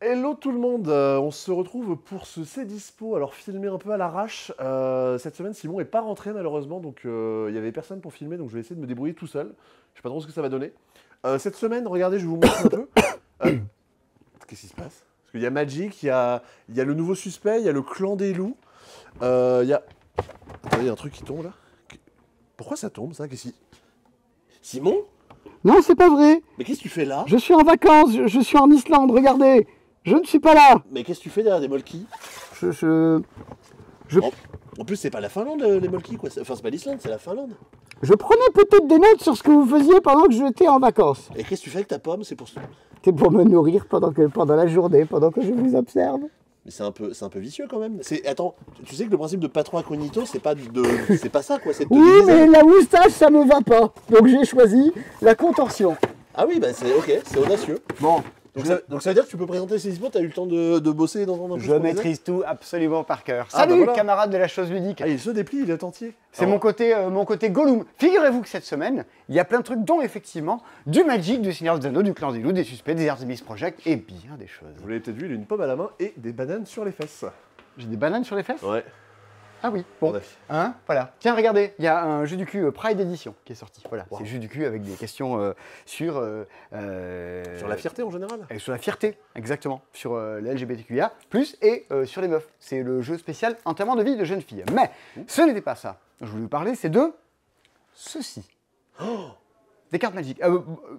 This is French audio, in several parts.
Hello tout le monde, on se retrouve pour ce C'est Dispo, alors filmé un peu à l'arrache. Cette semaine Simon n'est pas rentré malheureusement, donc il n'y avait personne pour filmer, donc je vais essayer de me débrouiller tout seul. Je sais pas trop ce que ça va donner. Cette semaine, regardez, je vais vous montrer un peu. Euh, Qu'est-ce qui se passe? Parce qu'il y a Magic, il y a le nouveau suspect, il y a le clan des loups. Il y a... Attendez, il y a un truc qui tombe là. Pourquoi ça tombe ça? Qu'est-ce qui... Simon? Non, c'est pas vrai. Mais qu'est-ce que tu fais là? Je suis en vacances, je suis en Islande, regardez. Je ne suis pas là. Mais qu'est-ce que tu fais derrière des molkis? Je En plus, c'est pas la Finlande, les molkis, quoi. Enfin, c'est pas l'Islande, c'est la Finlande. prenais peut-être des notes sur ce que vous faisiez pendant que j'étais en vacances. Et qu'est-ce que tu fais avec ta pomme? C'est pour ça. C'est pour me nourrir pendant la journée, pendant que je vous observe. Mais c'est un peu vicieux quand même. Attends, tu sais que le principe de patron incognito, c'est pas c'est pas ça, quoi. C'est de te Oui, diviser. mais la moustache, ça me va pas. Donc j'ai choisi la contorsion. Ah oui, bah c'est ok, c'est audacieux. Bon, Donc ça veut dire que tu peux présenter ces dispo, t'as eu le temps de bosser et d'entendre un peu ce je qu'on disait. maîtrise tout absolument par cœur. Ah, bah Salut, voilà. camarades de la chose ludique. Ah, il se déplie, il est entier. C'est mon côté Gollum. Figurez-vous que cette semaine, il y a plein de trucs, dont effectivement du Magic, du Seigneur des Anneaux, du Clan des Loups, des Suspects, des Artemis Project et bien des choses. Vous l'avez peut-être vu, il a une pomme à la main et des bananes sur les fesses. J'ai des bananes sur les fesses? Ouais, Ah oui, bon. bon. Hein, voilà. Tiens, regardez, il y a un jeu du cul Pride Edition qui est sorti. Voilà, Wow. c'est le jeu du cul avec des questions sur... Sur la fierté en général. Sur la fierté, exactement. Sur la LGBTQIA+, et sur les meufs. C'est le jeu spécial enterrement de vie de jeune fille. Mais ce n'était pas ça. Je voulais vous parler, c'est de ceci. Des cartes Magic.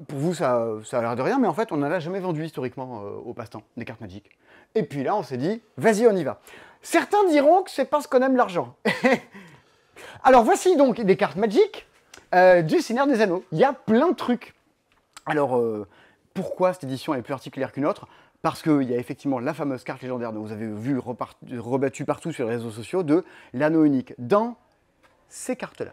Pour vous, ça a l'air de rien, mais en fait, on n'en a jamais vendu historiquement au passe-temps, des cartes Magic. Et puis là, on s'est dit, vas-y, on y va. Certains diront que c'est parce qu'on aime l'argent. Alors, voici donc des cartes Magic du Seigneur des Anneaux. Il y a plein de trucs. Alors, pourquoi cette édition est plus particulière qu'une autre? Parce qu'il y a effectivement la fameuse carte légendaire dont vous avez vu rebattue partout sur les réseaux sociaux de l'anneau unique dans ces cartes-là,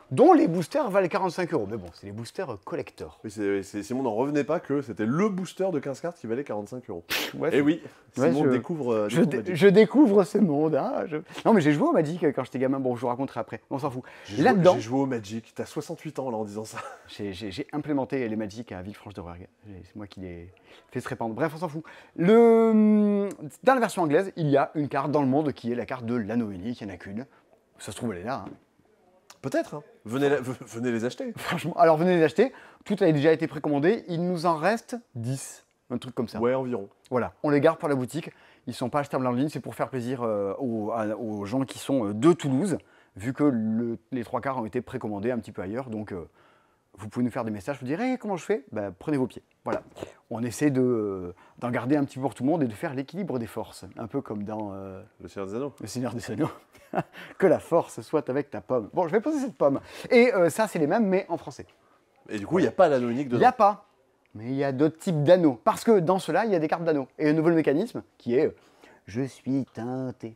dont les boosters valent 45 €. Mais bon, c'est les boosters collector. Oui, Simon n'en revenait pas que c'était le booster de 15 cartes qui valait 45 €. Ouais, Et oui, ouais, Simon je- découvre Magic. je découvre ce monde. Hein, Non, mais j'ai joué au Magic quand j'étais gamin. Bon, je vous raconterai après. On s'en fout. Là-dedans, J'ai joué au Magic. T'as 68 ans là en disant ça. j'ai implémenté les Magic à Villefranche-de-Rouergue. C'est moi qui les fait se répandre. Bref, on s'en fout. Dans la version anglaise, il y a une carte dans le monde qui est la carte de l'anneau unique. Il n'y en a qu'une. Ça se trouve, elle est là. Hein. Peut-être. Hein. Venez les acheter. Franchement, alors venez les acheter. Tout a déjà été précommandé. Il nous en reste 10. Un truc comme ça. Ouais, environ. Voilà, on les garde pour la boutique. Ils ne sont pas achetables en ligne, c'est pour faire plaisir aux gens qui sont de Toulouse, vu que les 3 quarts ont été précommandés un petit peu ailleurs. Donc, vous pouvez nous faire des messages, vous dire hey, comment je fais? Ben, prenez vos pieds. Voilà. On essaie d'en garder un petit peu pour tout le monde et de faire l'équilibre des forces. Un peu comme dans Le Seigneur des Anneaux. Le Seigneur des Anneaux. Que la force soit avec ta pomme. Bon, je vais poser cette pomme. Et ça, c'est les mêmes, mais en français. Et du coup, il n'y a pas l'anneau unique Il dedans. n'y a pas. Mais il y a d'autres types d'anneaux. Parce que dans cela, il y a des cartes d'anneaux. Et un nouveau mécanisme qui est je suis teinté.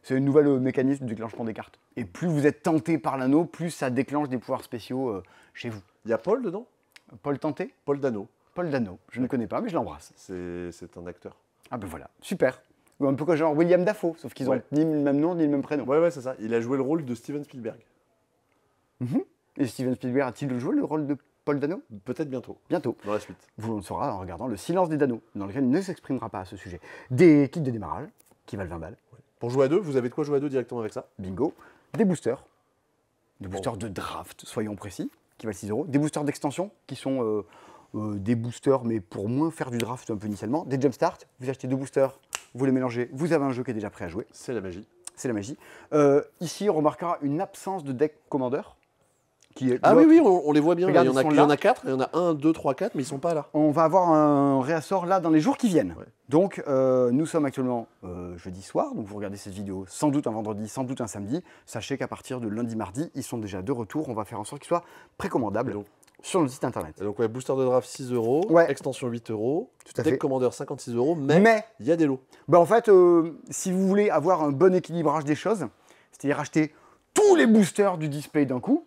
C'est un nouvel mécanisme de déclenchement des cartes. Et plus vous êtes tenté par l'anneau, plus ça déclenche des pouvoirs spéciaux chez vous. Il y a Paul dedans. Paul Tenté? Paul Dano. Paul Dano. Je ne connais pas, mais je l'embrasse. C'est un acteur. Ah ben voilà, super. Ou un peu comme genre William Dafoe, sauf qu'ils ont Ouais. ni le même nom, ni le même prénom. Ouais, c'est ça. Il a joué le rôle de Steven Spielberg. Et Steven Spielberg a-t-il joué le rôle de Paul Dano? Peut-être bientôt, Bientôt. dans la suite. Vous le saurez en regardant Le Silence des Danos, dans lequel il ne s'exprimera pas à ce sujet. Des kits de démarrage, qui valent 20 balles. Pour jouer à deux, vous avez de quoi jouer à deux directement avec ça? Bingo. Des boosters. Des boosters de draft, soyons précis, qui valent 6 €. Des boosters d'extension, qui sont des boosters, mais pour moins faire du draft un peu initialement. Des jumpstart, vous achetez 2 boosters, vous les mélangez, vous avez un jeu qui est déjà prêt à jouer. C'est la magie. C'est la magie. Ici, on remarquera une absence de deck commander. Qui est Ah oui, on les voit bien. Regarde, il ils sont y là. en a 4, il y en a 1, 2, 3, 4, mais ils sont pas là. On va avoir un réassort là dans les jours qui viennent. Ouais. Donc, nous sommes actuellement jeudi soir, donc vous regardez cette vidéo sans doute un vendredi, sans doute un samedi. Sachez qu'à partir de lundi, mardi, ils sont déjà de retour. On va faire en sorte qu'ils soient précommandables Donc. sur notre site internet. Et donc, ouais, booster de draft 6 €, Ouais. extension 8 €, Tout à deck fait. commander 56 €, mais il y a des lots. En fait, si vous voulez avoir un bon équilibrage des choses, c'est-à-dire acheter tous les boosters du display d'un coup,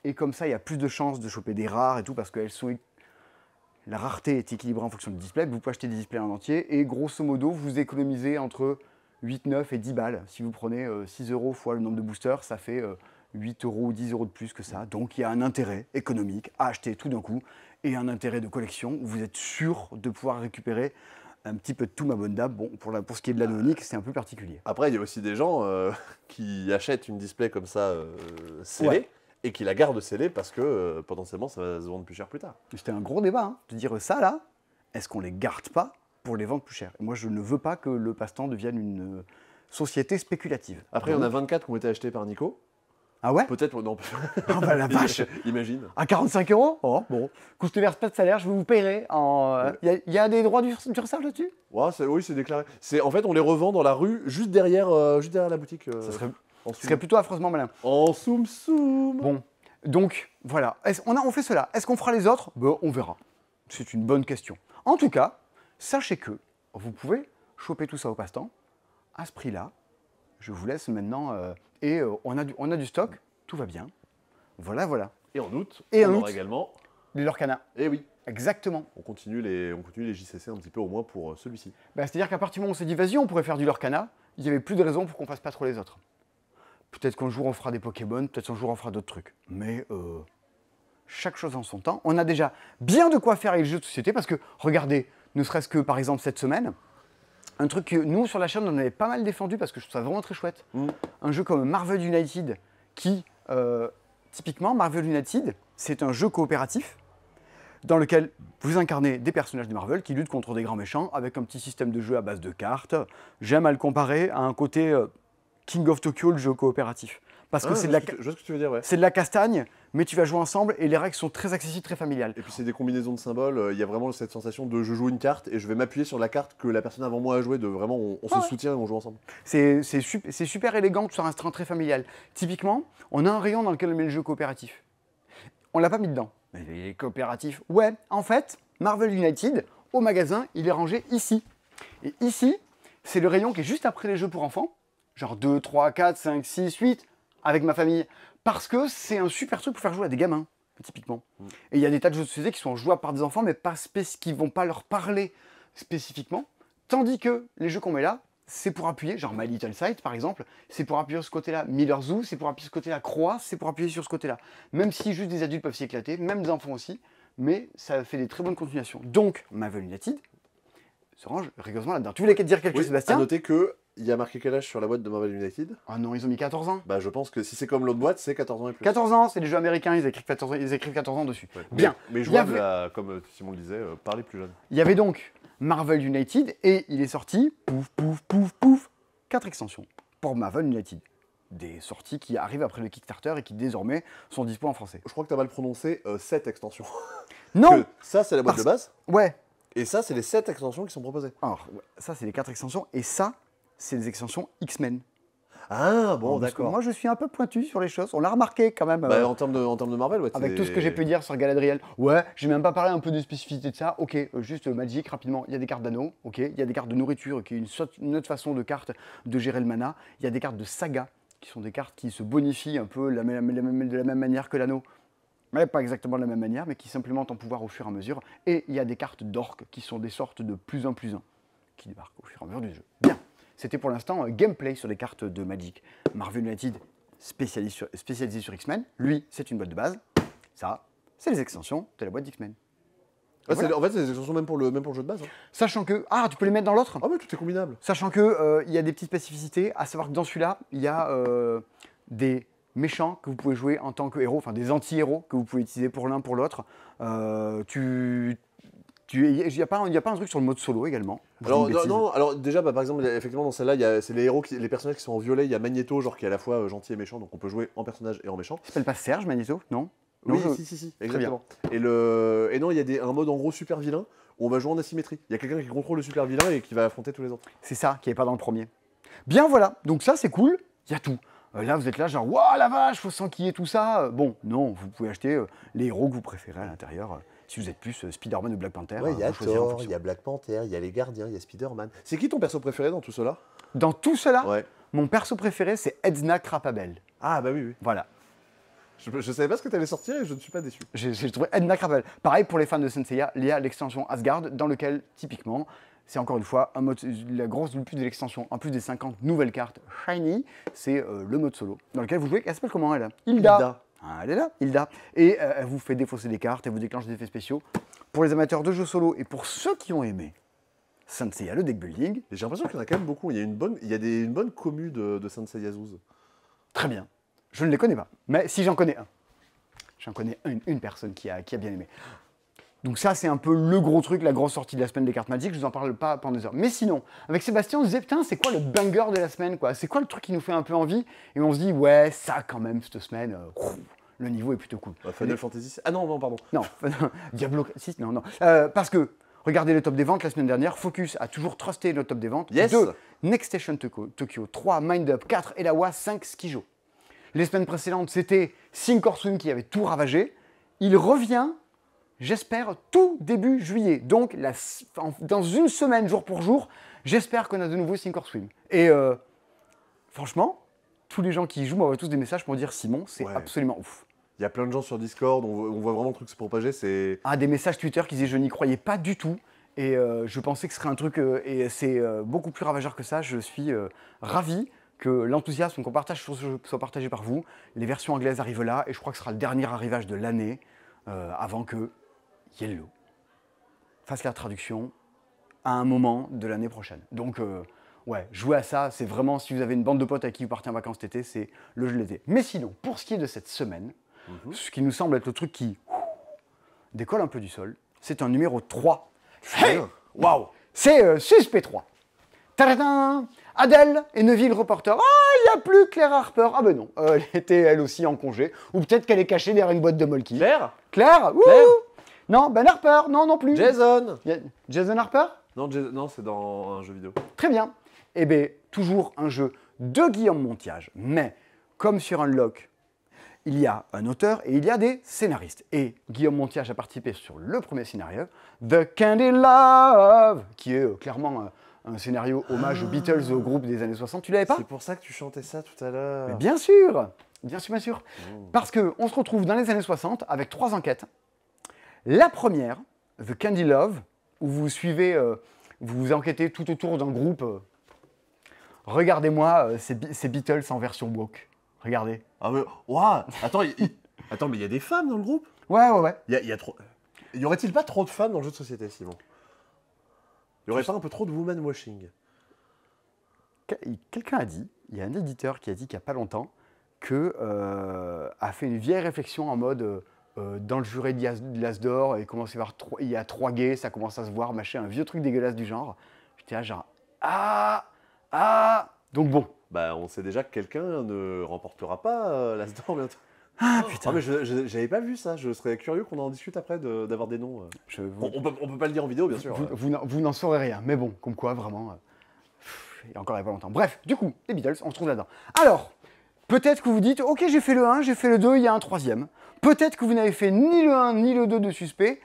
et comme ça, il y a plus de chances de choper des rares et tout, parce que la rareté est équilibrée en fonction du display. Vous pouvez acheter des displays en entier, et grosso modo, vous économisez entre 8, 9 et 10 balles. Si vous prenez 6 € fois le nombre de boosters, ça fait 8 € ou 10 € de plus que ça. Donc il y a un intérêt économique à acheter tout d'un coup, et un intérêt de collection où vous êtes sûr de pouvoir récupérer un petit peu de tout, ma bonne dame. Bon, pour ce qui est de l'anonyque, c'est un peu particulier. Après, il y a aussi des gens qui achètent une display comme ça scellée Ouais. et qui la gardent scellée parce que potentiellement ça va se vendre plus cher plus tard. C'était un gros débat, hein, de dire ça là, est-ce qu'on les garde pas pour les vendre plus cher? Et moi, je ne veux pas que le passe-temps devienne une société spéculative. Après, il y en a 24 qui ont été achetés par Nico. Ah ouais? Peut-être, non. Oh bah la vache! Imagine. À 45 €? Oh, bon. Écoute, je te verse pas de salaire, je vous paierai en. Il y a des droits d'URSSAF là-dessus? Ouais, oui, c'est déclaré. En fait, on les revend dans la rue, juste derrière la boutique. Ça serait, en ce serait plutôt affreusement malin. En soum soum. Bon, donc voilà. On fait cela. Est-ce qu'on fera les autres? Ben, on verra. C'est une bonne question. En tout cas, sachez que vous pouvez choper tout ça au passe-temps à ce prix-là. Je vous laisse maintenant. On a du stock, tout va bien. Voilà, voilà. Et en août, Et en on août. aura également. Les Lorcana. Eh oui, Exactement. on continue les JCC un petit peu au moins pour celui-ci. Ben, c'est-à-dire qu'à partir du moment où on s'est dit, vas-y, on pourrait faire du Lorcana, il n'y avait plus de raison pour qu'on fasse pas trop les autres. Peut-être qu'un jour on fera des Pokémon, peut-être qu'un jour on fera d'autres trucs. Mais chaque chose en son temps. On a déjà bien de quoi faire avec les jeux de société parce que, regardez, ne serait-ce que par exemple cette semaine, un truc que nous sur la chaîne on avait pas mal défendu parce que je trouve ça vraiment très chouette. Un jeu comme Marvel United qui, typiquement, Marvel United, c'est un jeu coopératif dans lequel vous incarnez des personnages de Marvel qui luttent contre des grands méchants avec un petit système de jeu à base de cartes. J'aime à le comparer à un côté King of Tokyo, le jeu coopératif. Parce que Je vois ce que tu veux dire, ouais. c'est de la castagne, mais tu vas jouer ensemble et les règles sont très accessibles, très familiales. Et puis c'est des combinaisons de symboles, il y a vraiment cette sensation de je joue une carte et je vais m'appuyer sur la carte que la personne avant moi a joué, de vraiment on se soutient et on joue ensemble. C'est super élégant, tout ça reste très familial. Typiquement, on a un rayon dans lequel on met le jeu coopératif. On l'a pas mis dedans. Mais les coopératifs, ouais, en fait, Marvel United, au magasin, il est rangé ici. Et ici, c'est le rayon qui est juste après les jeux pour enfants, genre 2, 3, 4, 5, 6, 8, avec ma famille. Parce que c'est un super truc pour faire jouer à des gamins, typiquement. Et il y a des tas de jeux de société qui sont jouables par des enfants, mais pas qui vont pas leur parler spécifiquement. Tandis que les jeux qu'on met là, c'est pour appuyer, genre My Little Sight par exemple, c'est pour appuyer sur ce côté-là. Miller Zoo, c'est pour appuyer sur ce côté-là. Croix, c'est pour appuyer sur ce côté-là. Même si juste des adultes peuvent s'y éclater, même des enfants aussi, mais ça fait des très bonnes continuations. Donc, Marvel United se range rigoureusement là-dedans. Tu voulais dire quelque chose, À Sébastien? noter que il y a marqué quel âge sur la boîte de Marvel United. Ah non, ils ont mis 14 ans. Bah je pense que si c'est comme l'autre boîte, c'est 14 ans et plus. 14 ans, c'est des jeux américains, ils écrivent 14 ans dessus. Ouais. Bien. Mais Il y avait- jouable, comme Simon le disait, par les plus jeunes. Il y avait donc Marvel United et il est sorti, pouf, pouf, pouf, pouf, 4 extensions pour Marvel United. Des sorties qui arrivent après le Kickstarter et qui désormais sont dispo en français. Je crois que tu as mal prononcé 7 extensions. Non Que ça c'est la boîte de base, Ouais. et ça c'est les 7 extensions qui sont proposées. Alors, ouais, ça c'est les 4 extensions et ça, c'est les extensions X-Men. Ah bon, Parce que d'accord. moi je suis un peu pointu sur les choses, on l'a remarqué quand même. Bah, en termes de Marvel, ouais. Avec tout ce que j'ai pu dire sur Galadriel. Ouais, j'ai même pas parlé un peu des spécificités de ça. Ok, juste Magic, rapidement. Il y a des cartes d'anneaux, ok. Il y a des cartes de nourriture, qui est une autre façon de carte de gérer le mana. Il y a des cartes de saga, qui sont des cartes qui se bonifient un peu de la même manière que l'anneau. Mais pas exactement de la même manière, mais qui s'implémentent en pouvoir au fur et à mesure. Et il y a des cartes d'orques, qui sont des sortes de plus un plus un, qui débarquent au fur et à mesure du jeu. Bien. C'était pour l'instant gameplay sur les cartes de Magic. Marvel United, spécialisé sur X-Men. Lui, c'est une boîte de base. Ça, c'est les extensions de la boîte d'X-Men. Ouais, Voilà. En fait, c'est des extensions même pour le jeu de base. Hein. Sachant que... Ah, tu peux les mettre dans l'autre? Ah ouais, tout est combinable. Sachant que il y a des petites spécificités, à savoir que dans celui-là, il y a des méchants que vous pouvez jouer en tant que héros, enfin des anti-héros que vous pouvez utiliser pour l'un pour l'autre. Il n'y a pas un truc sur le mode solo également? Je dis Alors, une bêtise. non, alors déjà, par exemple, effectivement, dans celle-là, c'est les héros, les personnages qui sont en violet. Il y a Magneto, genre qui est à la fois gentil et méchant, donc on peut jouer en personnage et en méchant. Il s'appelle pas Serge Magneto? Non? Oui, Non, si, Très exactement. Et non, il y a un mode en gros super vilain où on va jouer en asymétrie. Il y a quelqu'un qui contrôle le super vilain et qui va affronter tous les autres. C'est ça qui n'est pas dans le premier. Bien voilà, donc ça c'est cool, il y a tout. Là vous êtes là genre, waouh la vache, faut s'enquiller tout ça. Bon, non, vous pouvez acheter les héros que vous préférez à l'intérieur. Si vous êtes plus Spider-Man ou Black Panther, Ouais, il y a vous choisirez en Thor, fonction. il y a Black Panther, il y a les Gardiens, il y a Spider-Man. C'est qui ton perso préféré dans tout cela? Dans tout cela, Ouais. mon perso préféré c'est Edna Crapabel. Ah bah oui. Voilà, Je savais pas ce que tu allais sortir et je ne suis pas déçu. j'ai trouvé Edna Crapabel. Pareil pour les fans de Senseiya, il y a l'extension Asgard dans lequel typiquement, c'est encore une fois un mode, la grosse plus de l'extension, en plus des 50 nouvelles cartes shiny, c'est le mode solo dans lequel vous jouez. Elle s'appelle comment elle? Hilda. Ah, elle est là, Hilda. Et elle vous fait défausser des cartes, elle vous déclenche des effets spéciaux. Pour les amateurs de jeux solo et pour ceux qui ont aimé Saint Seiya, le deck building. Et j'ai l'impression qu'il y en a quand même beaucoup. Il y a une bonne commu de Saint Seiya Zouz. Très bien. Je ne les connais pas. Mais si j'en connais un. J'en connais une personne qui a bien aimé. Donc ça, c'est un peu le gros truc, la grosse sortie de la semaine des cartes Magic. Je vous en parle pas pendant des heures. Mais sinon, avec Sébastien, on se disait, putain, c'est quoi le banger de la semaine, quoi? C'est quoi le truc qui nous fait un peu envie? Et on se dit, ouais, ça, quand même, cette semaine, le niveau est plutôt cool. Final Fantasy... Ah non, pardon. Non, Diablo 6, non. Parce que, regardez le top des ventes la semaine dernière, Focus a toujours trusté le top des ventes. Yes. 2, Next Station Tokyo. 3, Mind Up. 4, Elawa. 5, Skijo. Les semaines précédentes, c'était Sink or Swim qui avait tout ravagé. Il revient, j'espère, tout début juillet. Donc, dans une semaine, jour pour jour, j'espère qu'on a de nouveau Sink or Swim. Et franchement, tous les gens qui y jouent m'envoient tous des messages pour dire Simon, c'est absolument ouf. Il y a plein de gens sur Discord, on voit vraiment le truc se propager. C'est des messages Twitter qui disaient je n'y croyais pas du tout. Et je pensais que ce serait un truc, et c'est beaucoup plus ravageur que ça. Je suis ravi que l'enthousiasme qu'on partage sur ce jeu soit partagé par vous. Les versions anglaises arrivent là, et je crois que ce sera le dernier arrivage de l'année, avant que Yellow fasse la traduction à un moment de l'année prochaine. Donc, ouais, jouer à ça, c'est vraiment, si vous avez une bande de potes à qui vous partez en vacances cet été, c'est le jeu de l'été. Mais sinon, pour ce qui est de cette semaine, ce qui nous semble être le truc qui décolle un peu du sol, c'est un numéro 3. Hey, waouh, c'est Suspect 3. Tadadam, Adèle et Neville Reporter. Ah, il n'y a plus Claire Harper. Ah ben non, elle était elle aussi en congé. Ou peut-être qu'elle est cachée derrière une boîte de Molky. Claire. Claire. Non, Ben Harper, non plus. Jason. Jason Harper. Non, c'est dans un jeu vidéo. Très bien. Eh bien, toujours un jeu de Guillaume Montiage. Mais, comme sur Unlock, il y a un auteur et il y a des scénaristes. Et Guillaume Montiage a participé sur le premier scénario, The Candy Love, qui est clairement un scénario hommage aux Beatles, au groupe des années 60. Tu l'avais pas? C'est pour ça que tu chantais ça tout à l'heure. Mais bien sûr. Parce qu'on se retrouve dans les années 60 avec 3 enquêtes. La première, The Candy Love, où vous suivez, vous enquêtez tout autour d'un groupe. Regardez-moi ces Beatles en version woke. Regardez. Ah mais, waouh. Attends, Attends, mais il y a des femmes dans le groupe? Ouais. Il y a trop... Y aurait-il pas trop de femmes dans le jeu de société, Simon? Il y aurait pas un peu trop de woman washing? Quelqu'un a dit, il y a un éditeur qui a dit qu'il n'y a pas longtemps, que a fait une vieille réflexion en mode dans le jury de l'As d'Or, il y a 3 gays, ça commence à se voir, machin, un vieux truc dégueulasse du genre. J'étais là genre, donc bon. Bah, on sait déjà que quelqu'un ne remportera pas l'As d'Or bientôt. Ah putain. Mais j'avais pas vu ça, je serais curieux qu'on en discute après d'avoir des noms. On peut pas le dire en vidéo, bien sûr. Vous n'en saurez rien, mais bon, comme quoi, vraiment, et encore il n'y a pas longtemps. Bref, du coup, les Beatles, on se trouve là-dedans. Alors, peut-être que vous dites, ok, j'ai fait le 1, j'ai fait le 2, il y a un 3e. Peut-être que vous n'avez fait ni le 1 ni le 2 de Suspect.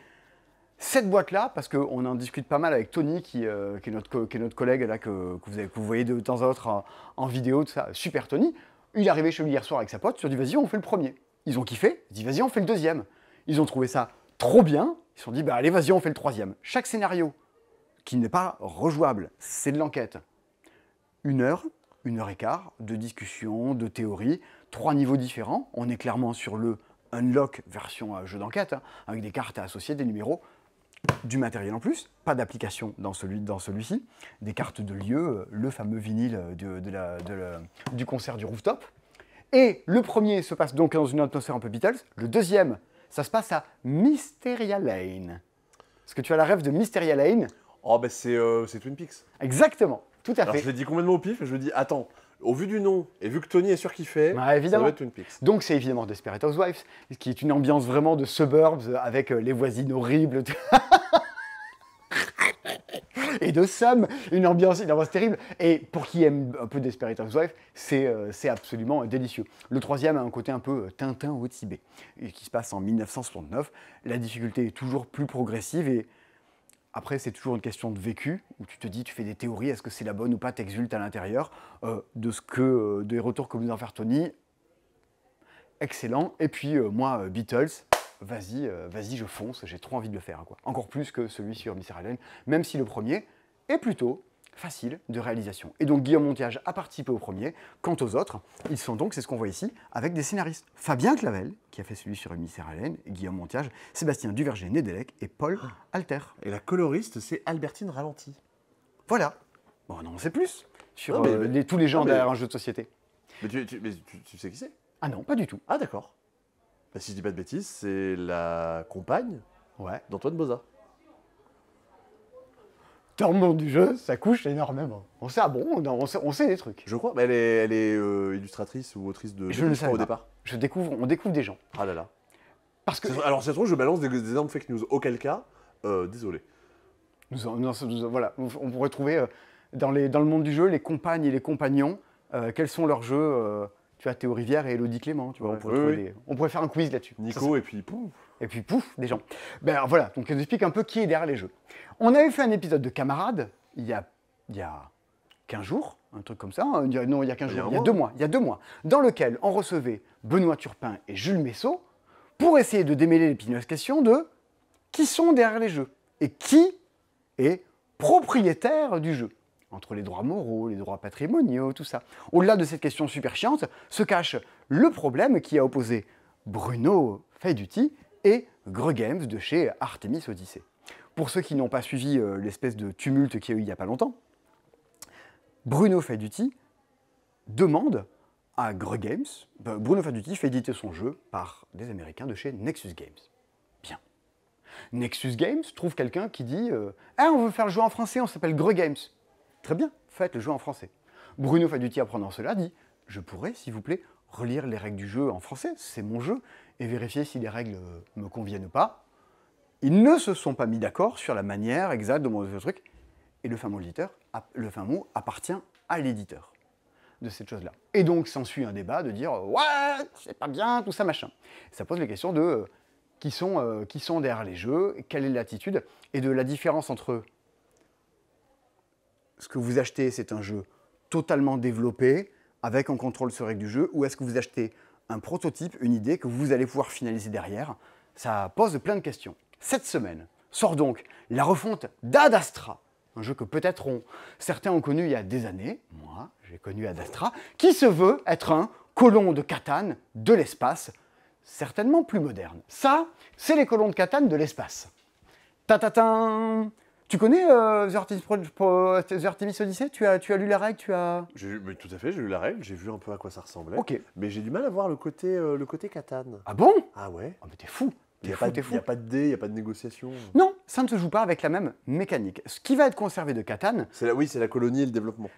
Cette boîte-là, parce qu'on en discute pas mal avec Tony, qui est notre collègue là, que vous voyez de temps à autre en vidéo, tout ça, super Tony, il est arrivé chez lui hier soir avec sa pote, ils ont dit vas-y, on fait le premier. Ils ont kiffé, ils ont dit vas-y, on fait le deuxième. Ils ont trouvé ça trop bien, ils se sont dit bah allez, vas-y, on fait le troisième. Chaque scénario, qui n'est pas rejouable, c'est de l'enquête. 1 heure, 1h15 de discussion, de théorie, 3 niveaux différents. On est clairement sur le Unlock version jeu d'enquête, hein, avec des cartes à associer, des numéros, du matériel en plus, pas d'application dans celui-ci, des cartes de lieu, le fameux vinyle du concert du rooftop. Et le premier se passe donc dans une atmosphère un peu Beatles, le deuxième, ça se passe à Mysteria Lane. Est-ce que tu as la rêve de Mysteria Lane? Oh bah c'est Twin Peaks. Exactement, tout à Alors fait. je l'ai dit complètement au pif, et je me dis attends, au vu du nom, et vu que Tony est surkiffé, Ouais, ça évidemment. va être Twin Peaks. Donc c'est évidemment Desperate Housewives, qui est une ambiance vraiment de suburbs, avec les voisines horribles. Et de Sam, une ambiance terrible. Et pour qui aime un peu Desperate Housewives, c'est absolument délicieux. Le troisième a un côté un peu Tintin au Tibet, qui se passe en 1969. La difficulté est toujours plus progressive et après, c'est toujours une question de vécu, où tu te dis, tu fais des théories, est-ce que c'est la bonne ou pas, t'exultes à l'intérieur des retours que vous en faire Tony. Excellent. Et puis moi, Beatles, vas-y, je fonce, j'ai trop envie de le faire, quoi. Encore plus que celui sur Mysteria Lane, même si le premier est plutôt facile de réalisation. Et donc Guillaume Montiage a participé au premier. Quant aux autres, ils sont donc, c'est ce qu'on voit ici, avec des scénaristes. Fabien Clavel, qui a fait celui sur Mysteria Lane, et Guillaume Montiage, Sébastien Duverger-Nedelec et Paul Alter. Et la coloriste, c'est Albertine Ralenti. Voilà. Bon, on en sait plus sur Non, mais- tous les gens non, mais- derrière un jeu de société. Mais tu sais qui c'est? Ah non, pas du tout. Ah d'accord. Bah, si je dis pas de bêtises, c'est la compagne Ouais. d'Antoine Boza. Dans le monde du jeu, ça couche énormément. On sait, ah bon, on sait des trucs. Je crois. Mais elle est illustratrice ou autrice de Je ne livres, savais au pas. départ. On découvre des gens. Ah là là. Parce que Alors, si ça se trouve, je balance des énormes fake news. Auquel cas, désolé. voilà, on pourrait trouver dans le monde du jeu les compagnes et les compagnons, quels sont leurs jeux. Tu as Théo Rivière et Elodie Clément, tu vois, Ouais, on pourrait oui, trouver on pourrait faire un quiz là-dessus. Nico, et puis pouf. Et puis pouf, des gens. Ben alors, voilà, donc on nous explique un peu qui est derrière les jeux. On avait fait un épisode de Camarades il y a 15 jours, un truc comme ça, hein, non, il y a 15 Il y a jours, un il y a 2 mois, dans lequel on recevait Benoît Turpin et Jules Messot pour essayer de démêler l'épineuse question de qui sont derrière les jeux et qui est propriétaire du jeu. Entre les droits moraux, les droits patrimoniaux, tout ça. Au-delà de cette question super chiante, se cache le problème qui a opposé Bruno Faiduti et Greux Games de chez Artemis Odyssey. Pour ceux qui n'ont pas suivi l'espèce de tumulte qu'il y a eu il n'y a pas longtemps, Bruno Faiduti demande à Greux Games, Bruno Faiduti fait éditer son jeu par des Américains de chez Nexus Games. Bien. Nexus Games trouve quelqu'un qui dit ah, on veut faire le jeu en français, on s'appelle Greux Games. Très bien, faites le jeu en français. Bruno Faiduti, apprenant cela, dit je pourrais, s'il vous plaît, relire les règles du jeu en français, c'est mon jeu, et vérifier si les règles me conviennent ou pas. Ils ne se sont pas mis d'accord sur la manière exacte de monter ce truc, et le fin mot appartient à l'éditeur de cette chose-là. Et donc s'ensuit un débat de dire ouais, c'est pas bien, tout ça machin. Ça pose les questions de qui sont derrière les jeux, quelle est l'attitude, et de la différence entre ce que vous achetez, c'est un jeu totalement développé, avec un contrôle sur règle du jeu, ou est-ce que vous achetez un prototype, une idée que vous allez pouvoir finaliser derrière? Ça pose plein de questions. Cette semaine sort donc la refonte d'Ad Astra, un jeu que peut-être certains ont connu il y a des années, moi j'ai connu Ad Astra, qui se veut être un colon de Catane de l'espace, certainement plus moderne. Ça, c'est les colons de Catane de l'espace. Ta-ta-tin. Tu connais The Artemis Odyssey? Tu as lu la règle? Mais tout à fait, j'ai lu la règle, j'ai vu un peu à quoi ça ressemblait. Ok. Mais j'ai du mal à voir le côté Catane. Ah bon? Ah ouais? Oh mais t'es fou. Il n'y T'es a, fou, t'es fou. y a pas de dés, il n'y a pas de négociation. Non, ça ne se joue pas avec la même mécanique. Ce qui va être conservé de Catane, Oui, c'est la colonie et le développement.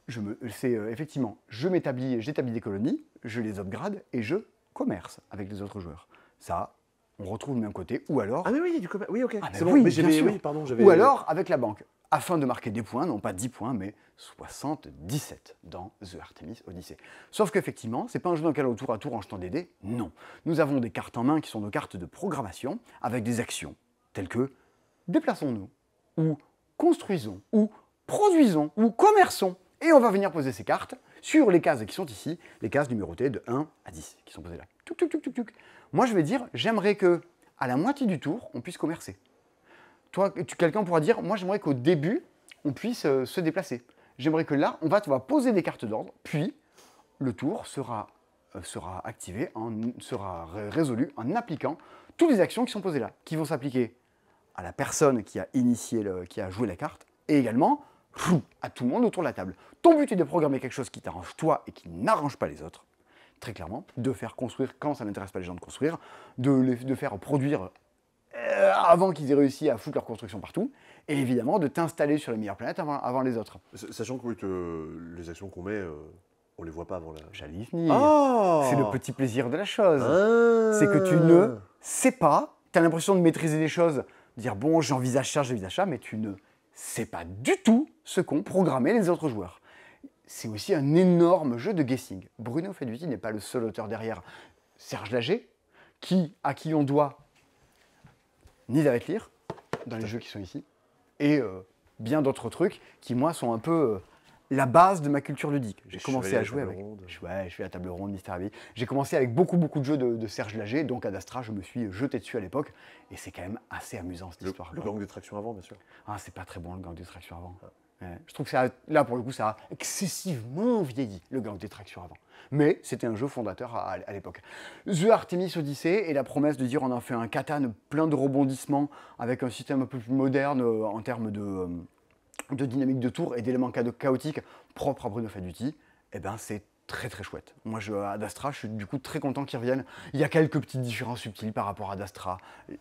effectivement, j'établis des colonies, je les upgrade et je commerce avec les autres joueurs. Ça, on retrouve le même côté, ou alors, Ah mais oui, il y a du commerce. Oui, ok. Ah, mais c'est oui, bon, mais bien sûr. oui, pardon, j'avais... ou alors avec la banque, afin de marquer des points, non pas 10 points, mais 77 dans The Artemis Odyssey. Sauf qu'effectivement, c'est pas un jeu dans lequel au tour à tour en jetant des dés, non. Nous avons des cartes en main qui sont nos cartes de programmation, avec des actions, telles que déplaçons-nous, ou construisons, ou produisons, ou commerçons. Et on va venir poser ces cartes sur les cases qui sont ici, les cases numérotées de 1 à 10, qui sont posées là. Tuc, tuc, tuc, tuc, tuc. Moi, je vais dire, j'aimerais que, à la moitié du tour, on puisse commercer. Toi, quelqu'un pourra dire, moi, j'aimerais qu'au début, on puisse se déplacer. J'aimerais que là, on va poser des cartes d'ordre, puis le tour sera activé, sera résolu en appliquant toutes les actions qui sont posées là, qui vont s'appliquer à la personne qui a qui a joué la carte, et également à tout le monde autour de la table. Ton but est de programmer quelque chose qui t'arrange toi et qui n'arrange pas les autres. Très clairement, de faire construire quand ça n'intéresse pas les gens de construire, de faire produire avant qu'ils aient réussi à foutre leur construction partout, et évidemment de t'installer sur les meilleures planètes avant les autres. Sachant que les actions qu'on met, on les voit pas avant la... J'allais y venir. Oh C'est le petit plaisir de la chose. Ah. C'est que tu ne sais pas, tu as l'impression de maîtriser les choses, de dire bon, j'envisage ça, mais tu ne sais pas du tout ce qu'ont programmé les autres joueurs. C'est aussi un énorme jeu de guessing. Bruno Faiduti n'est pas le seul auteur derrière. Serge Lager, à qui on doit Nid avec lire, dans les jeux qui sont ici, et bien d'autres trucs qui, moi, sont un peu la base de ma culture ludique. J'ai commencé à jouer avec... je suis à table ronde, Mister Abby. J'ai commencé avec beaucoup de jeux de Serge Lager, donc Ad Astra, je me suis jeté dessus à l'époque, et c'est quand même assez amusant cette histoire. Le gang des tractions avant, bien sûr. Ah, c'est pas très bon le gang des tractions avant. Ouais. Je trouve que là, pour le coup, ça a excessivement vieilli, le gang des tractions avant. Mais c'était un jeu fondateur à l'époque. The Artemis Odyssey et la promesse de dire on en fait un Catane plein de rebondissements avec un système un peu plus moderne en termes de dynamique de tour et d'éléments chaotiques propres à Bruno Faduti, eh ben c'est très très chouette. Moi, à Dastra, je suis du coup très content qu'ils reviennent. Il y a quelques petites différences subtiles par rapport à Dastra.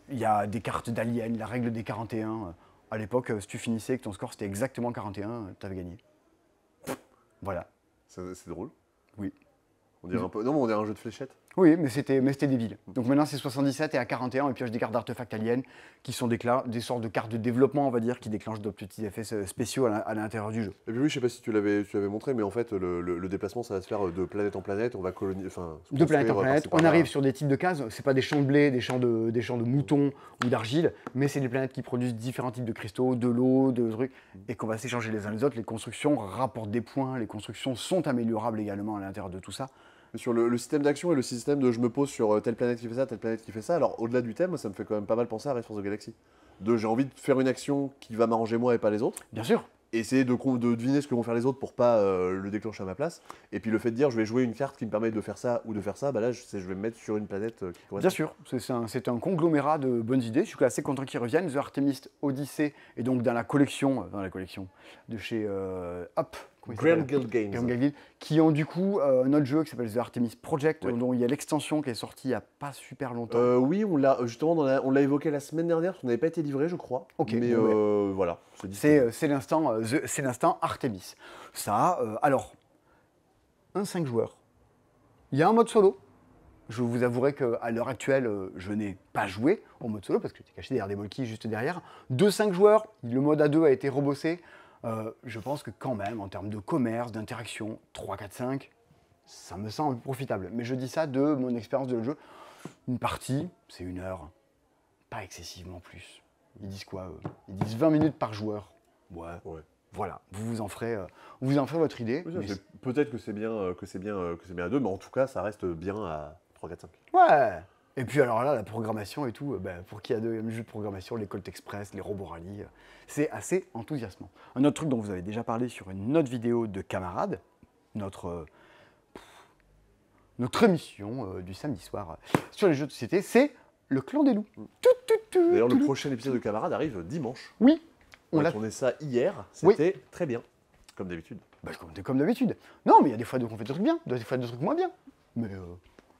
Il y a des cartes d'Alien, la règle des 41. À l'époque, si tu finissais et que ton score c'était exactement 41, tu avais gagné. Voilà. C'est drôle. Oui. On dirait un peu... Non, mais on dirait un jeu de fléchettes. Oui, mais c'était débile. Donc maintenant c'est 77 et à 41, on pioche des cartes d'artefacts aliens qui sont des sortes de cartes de développement, on va dire, qui déclenchent de petits effets spéciaux à l'intérieur du jeu. Et puis oui, je sais pas si tu l'avais montré, mais en fait, le déplacement, ça va se faire de planète en planète. On va coloniser. De planète en planète, on arrive sur des types de cases. C'est pas des champs de blé, des champs de moutons ou d'argile, mais c'est des planètes qui produisent différents types de cristaux, de l'eau, de trucs, et qu'on va s'échanger les uns les autres. Les constructions rapportent des points, les constructions sont améliorables également à l'intérieur de tout ça. Sur le système d'action et le système de je me pose sur telle planète qui fait ça, telle planète qui fait ça. Alors au-delà du thème, ça me fait quand même pas mal penser à Race for the Galaxy. J'ai envie de faire une action qui va m'arranger moi et pas les autres. Bien sûr. Et essayer de deviner ce que vont faire les autres pour pas le déclencher à ma place. Et puis le fait de dire je vais jouer une carte qui me permet de faire ça ou de faire ça, bah là je vais me mettre sur une planète qui correspond. Bien sûr, c'est un conglomérat de bonnes idées. Je suis assez content qu'ils reviennent. The Artemis Odyssey est donc dans la collection de chez Grand Guild Games. Grand Guild Games, qui ont du coup un autre jeu qui s'appelle The Artemis Project, Oui. dont il y a l'extension qui est sortie il n'y a pas super longtemps. Oui, on l'a justement on l'a évoqué la semaine dernière, parce qu'on n'avait pas été livré, je crois. Ok, mais bon, voilà. C'est l'instant Artemis. Ça, alors, un 5 joueurs. Il y a un mode solo. Je vous avouerai qu'à l'heure actuelle, je n'ai pas joué au mode solo parce que j'étais caché derrière des molkies juste derrière. 2-5 joueurs, le mode A2 a été rebossé. Je pense que quand même, en termes de commerce, d'interaction, 3, 4, 5, ça me semble profitable. Mais je dis ça de mon expérience de le jeu. Une partie, c'est 1 heure, pas excessivement plus. Ils disent quoi Ils disent 20 minutes par joueur. Ouais. Voilà, vous en ferez votre idée. Oui, peut-être que c'est bien, à 2, mais en tout cas, ça reste bien à 3, 4, 5. Ouais. Et puis alors là, la programmation et tout, pour qui a deux jeux de programmation, les Colt Express, les Robo Rally, c'est assez enthousiasmant. Un autre truc dont vous avez déjà parlé sur une autre vidéo de Camarades, notre émission du samedi soir sur les jeux de société, c'est le Clan des Loups. D'ailleurs, le prochain épisode de Camarades arrive dimanche. Oui. On a tourné ça hier, c'était très bien, comme d'habitude. Comme d'habitude. Non, mais il y a des fois qu'on fait des trucs bien, des fois des trucs moins bien. Mais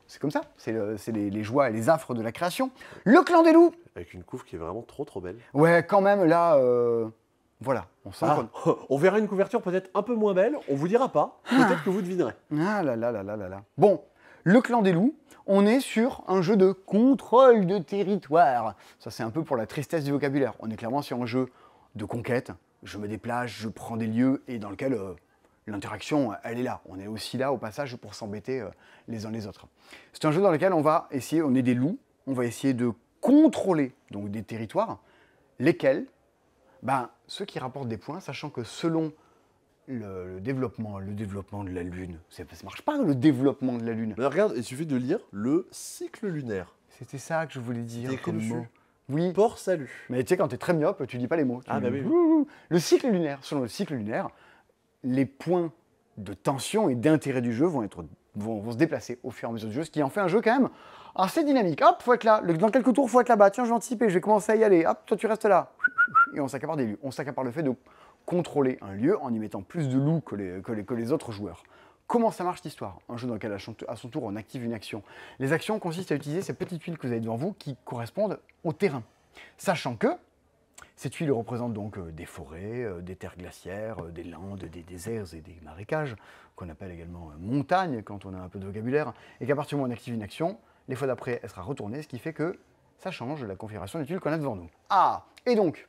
c'est comme ça, c'est les joies et les affres de la création. Le Clan des Loups. Avec une couve qui est vraiment trop belle. Ouais, quand même, là, voilà. On sent on verra une couverture peut-être un peu moins belle, on vous dira pas, peut-être que vous devinerez. Ah là là là là là là. Bon, le Clan des Loups, on est sur un jeu de contrôle de territoire. Ça, c'est un peu pour la tristesse du vocabulaire. On est clairement sur un jeu de conquête. Je me déplace, je prends des lieux et dans lequel l'interaction, elle est là. On est aussi là au passage pour s'embêter les uns les autres. C'est un jeu dans lequel on est des loups, on va essayer de contrôler donc des territoires, lesquels, ceux qui rapportent des points, sachant que selon le développement de la Lune, ça marche pas le développement de la Lune. Mais regarde, il suffit de lire le cycle lunaire. C'était ça que je voulais dire. C'est écrit dessus. Oui. Port salut. Mais tu sais, quand tu es très myope, tu dis pas les mots. Oui. Le cycle lunaire, selon le cycle lunaire, les points de tension et d'intérêt du jeu vont se déplacer au fur et à mesure du jeu, ce qui en fait un jeu quand même assez dynamique. Hop, faut être là. Dans quelques tours, faut être là-bas. Tiens, je vais anticiper, je vais commencer à y aller. Hop, toi, tu restes là. Et on s'accapare des lieux. On s'accapare le fait de contrôler un lieu en y mettant plus de loups que les autres joueurs. Comment ça marche l'histoire? Un jeu dans lequel, à son tour, on active une action. Les actions consistent à utiliser ces petites tuiles que vous avez devant vous qui correspondent au terrain. Sachant que ces tuiles représentent donc des forêts, des terres glaciaires, des landes, des déserts et des marécages, qu'on appelle également montagnes quand on a un peu de vocabulaire, et qu'à partir du moment où on active une action, les fois d'après, elle sera retournée, ce qui fait que ça change la configuration des tuiles qu'on a devant nous. Ah! Et donc,